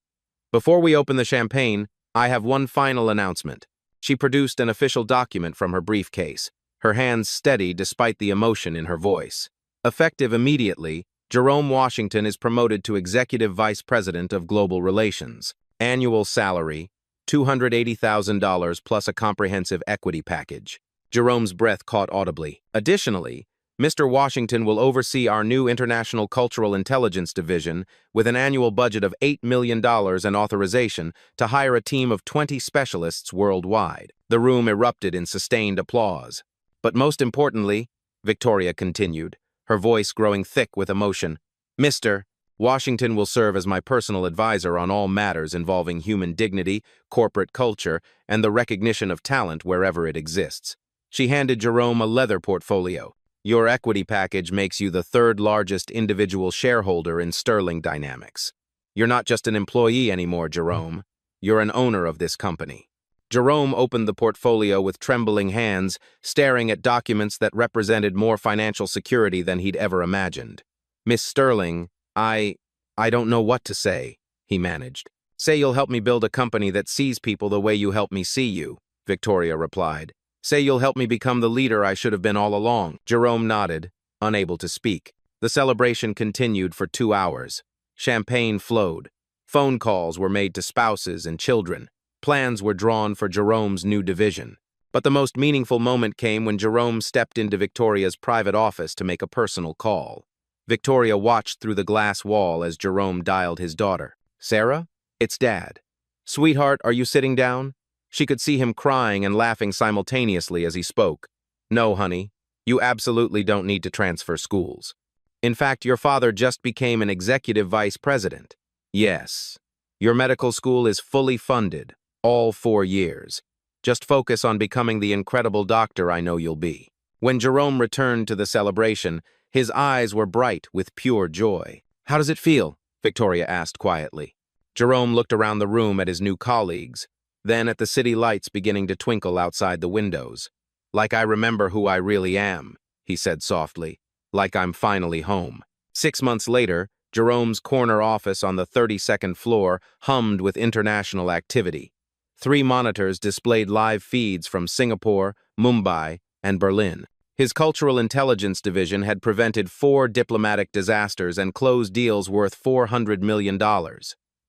"Before we open the champagne, I have one final announcement." She produced an official document from her briefcase, her hands steady despite the emotion in her voice. Effective immediately, Jerome Washington is promoted to Executive Vice President of Global Relations. Annual salary, $280,000 plus a comprehensive equity package. Jerome's breath caught audibly. Additionally, Mr. Washington will oversee our new International Cultural Intelligence Division with an annual budget of $8 million and authorization to hire a team of 20 specialists worldwide. The room erupted in sustained applause. "But most importantly," Victoria continued, her voice growing thick with emotion, "Mr. Washington will serve as my personal advisor on all matters involving human dignity, corporate culture, and the recognition of talent wherever it exists." She handed Jerome a leather portfolio. "Your equity package makes you the third largest individual shareholder in Sterling Dynamics. You're not just an employee anymore, Jerome. You're an owner of this company." Jerome opened the portfolio with trembling hands, staring at documents that represented more financial security than he'd ever imagined. "Miss Sterling, I don't know what to say," he managed. "Say you'll help me build a company that sees people the way you help me see you," Victoria replied. "Say you'll help me become the leader I should have been all along." Jerome nodded, unable to speak. The celebration continued for 2 hours. Champagne flowed. Phone calls were made to spouses and children. Plans were drawn for Jerome's new division. But the most meaningful moment came when Jerome stepped into Victoria's private office to make a personal call. Victoria watched through the glass wall as Jerome dialed his daughter. "Sarah? It's Dad." "Sweetheart, are you sitting down?" She could see him crying and laughing simultaneously as he spoke. "No, honey. You absolutely don't need to transfer schools. In fact, your father just became an executive vice president. Yes. Your medical school is fully funded, all 4 years. Just focus on becoming the incredible doctor I know you'll be." When Jerome returned to the celebration, his eyes were bright with pure joy. "How does it feel?" Victoria asked quietly. Jerome looked around the room at his new colleagues, then at the city lights beginning to twinkle outside the windows. "Like I remember who I really am," he said softly. "Like I'm finally home." 6 months later, Jerome's corner office on the 32nd floor hummed with international activity. 3 monitors displayed live feeds from Singapore, Mumbai, and Berlin. His cultural intelligence division had prevented 4 diplomatic disasters and closed deals worth $400 million.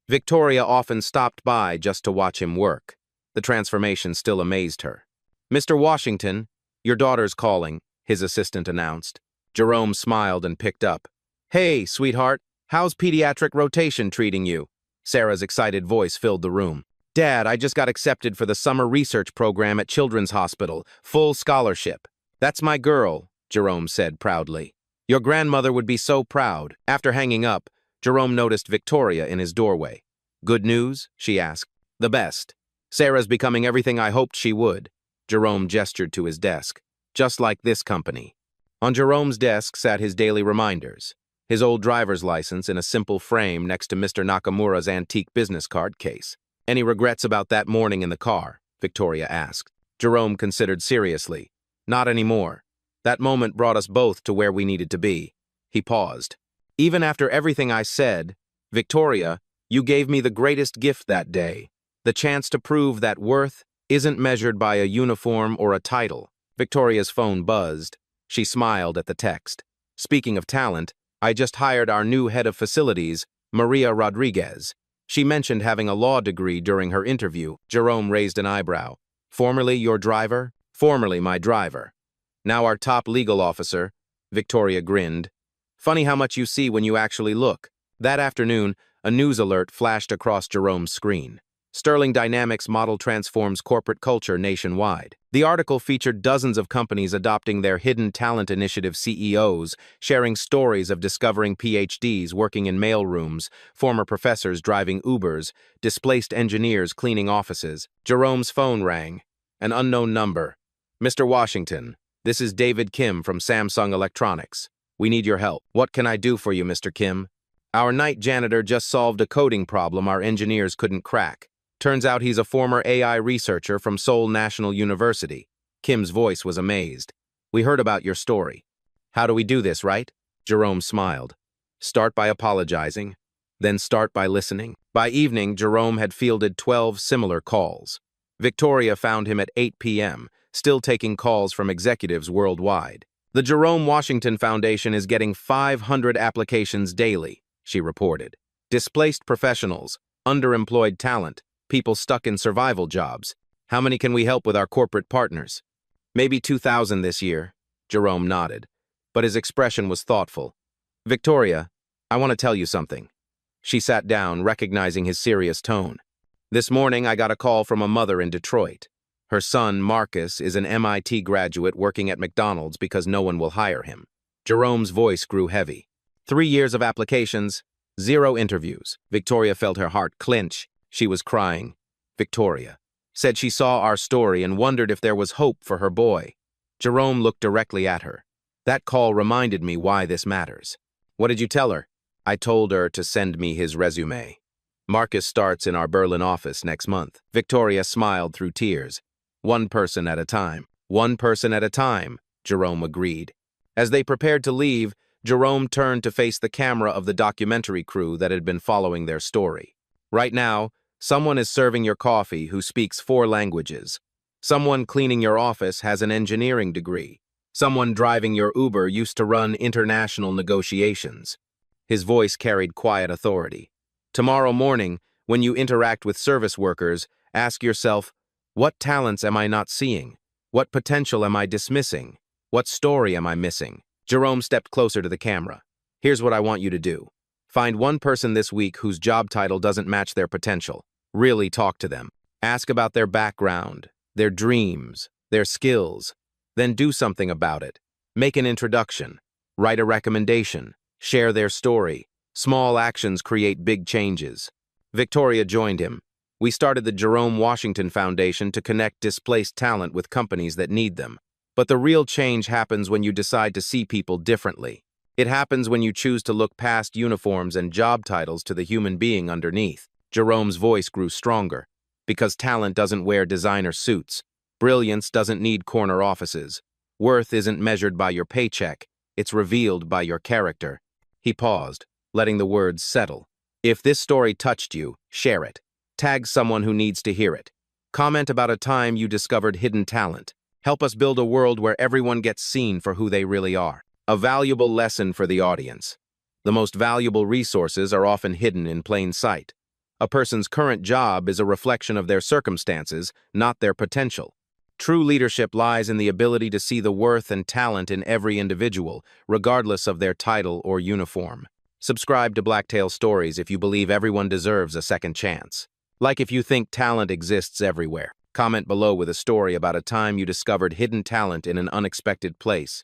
Victoria often stopped by just to watch him work. The transformation still amazed her. "Mr. Washington, your daughter's calling," his assistant announced. Jerome smiled and picked up. "Hey, sweetheart, how's pediatric rotation treating you?" Sarah's excited voice filled the room. "Dad, I just got accepted for the summer research program at Children's Hospital, full scholarship." "That's my girl," Jerome said proudly. "Your grandmother would be so proud." After hanging up, Jerome noticed Victoria in his doorway. "Good news?" she asked. "The best. Sarah's becoming everything I hoped she would." Jerome gestured to his desk. "Just like this company." On Jerome's desk sat his daily reminders. His old driver's license in a simple frame next to Mr. Nakamura's antique business card case. "Any regrets about that morning in the car?" Victoria asked. Jerome considered seriously. "Not anymore. That moment brought us both to where we needed to be." He paused. "Even after everything I said, Victoria, you gave me the greatest gift that day. The chance to prove that worth isn't measured by a uniform or a title." Victoria's phone buzzed. She smiled at the text. "Speaking of talent, I just hired our new head of facilities, Maria Rodriguez. She mentioned having a law degree during her interview." Jerome raised an eyebrow. "Formerly your driver?" "Formerly my driver. Now our top legal officer." Victoria grinned. "Funny how much you see when you actually look." That afternoon, a news alert flashed across Jerome's screen. Sterling Dynamics model transforms corporate culture nationwide. The article featured dozens of companies adopting their Hidden Talent Initiative CEOs, sharing stories of discovering PhDs working in mailrooms, former professors driving Ubers, displaced engineers cleaning offices. Jerome's phone rang. An unknown number. "Mr. Washington, this is David Kim from Samsung Electronics. We need your help." "What can I do for you, Mr. Kim?" "Our night janitor just solved a coding problem our engineers couldn't crack. Turns out he's a former AI researcher from Seoul National University." Kim's voice was amazed. "We heard about your story." "How do we do this, right?" Jerome smiled. "Start by apologizing, then start by listening." By evening, Jerome had fielded 12 similar calls. Victoria found him at 8 p.m., still taking calls from executives worldwide. "The Jerome Washington Foundation is getting 500 applications daily," she reported. "Displaced professionals, underemployed talent, people stuck in survival jobs. How many can we help with our corporate partners?" "Maybe 2,000 this year," Jerome nodded, but his expression was thoughtful. "Victoria, I want to tell you something." She sat down, recognizing his serious tone. "This morning I got a call from a mother in Detroit. Her son, Marcus, is an MIT graduate working at McDonald's because no one will hire him." Jerome's voice grew heavy. 3 years of applications, 0 interviews." Victoria felt her heart clench. She was crying. Victoria said she saw our story and wondered if there was hope for her boy. Jerome looked directly at her. "That call reminded me why this matters." "What did you tell her?" "I told her to send me his resume. Marcus starts in our Berlin office next month." Victoria smiled through tears. "One person at a time." "One person at a time," Jerome agreed. As they prepared to leave, Jerome turned to face the camera of the documentary crew that had been following their story. "Right now, someone is serving your coffee who speaks 4 languages. Someone cleaning your office has an engineering degree. Someone driving your Uber used to run international negotiations." His voice carried quiet authority. "Tomorrow morning, when you interact with service workers, ask yourself, what talents am I not seeing? What potential am I dismissing? What story am I missing? Jerome stepped closer to the camera. Here's what I want you to do. Find one person this week whose job title doesn't match their potential. Really talk to them. Ask about their background, their dreams, their skills. Then do something about it. Make an introduction. Write a recommendation. Share their story. Small actions create big changes. Victoria joined him. We started the Jerome Washington Foundation to connect displaced talent with companies that need them. But the real change happens when you decide to see people differently. It happens when you choose to look past uniforms and job titles to the human being underneath. Jerome's voice grew stronger. Because talent doesn't wear designer suits. Brilliance doesn't need corner offices. Worth isn't measured by your paycheck. It's revealed by your character. He paused, letting the words settle. If this story touched you, share it. Tag someone who needs to hear it. Comment about a time you discovered hidden talent. Help us build a world where everyone gets seen for who they really are. A valuable lesson for the audience. The most valuable resources are often hidden in plain sight. A person's current job is a reflection of their circumstances, not their potential. True leadership lies in the ability to see the worth and talent in every individual, regardless of their title or uniform. Subscribe to Blacktail Stories if you believe everyone deserves a second chance. Like if you think talent exists everywhere. Comment below with a story about a time you discovered hidden talent in an unexpected place.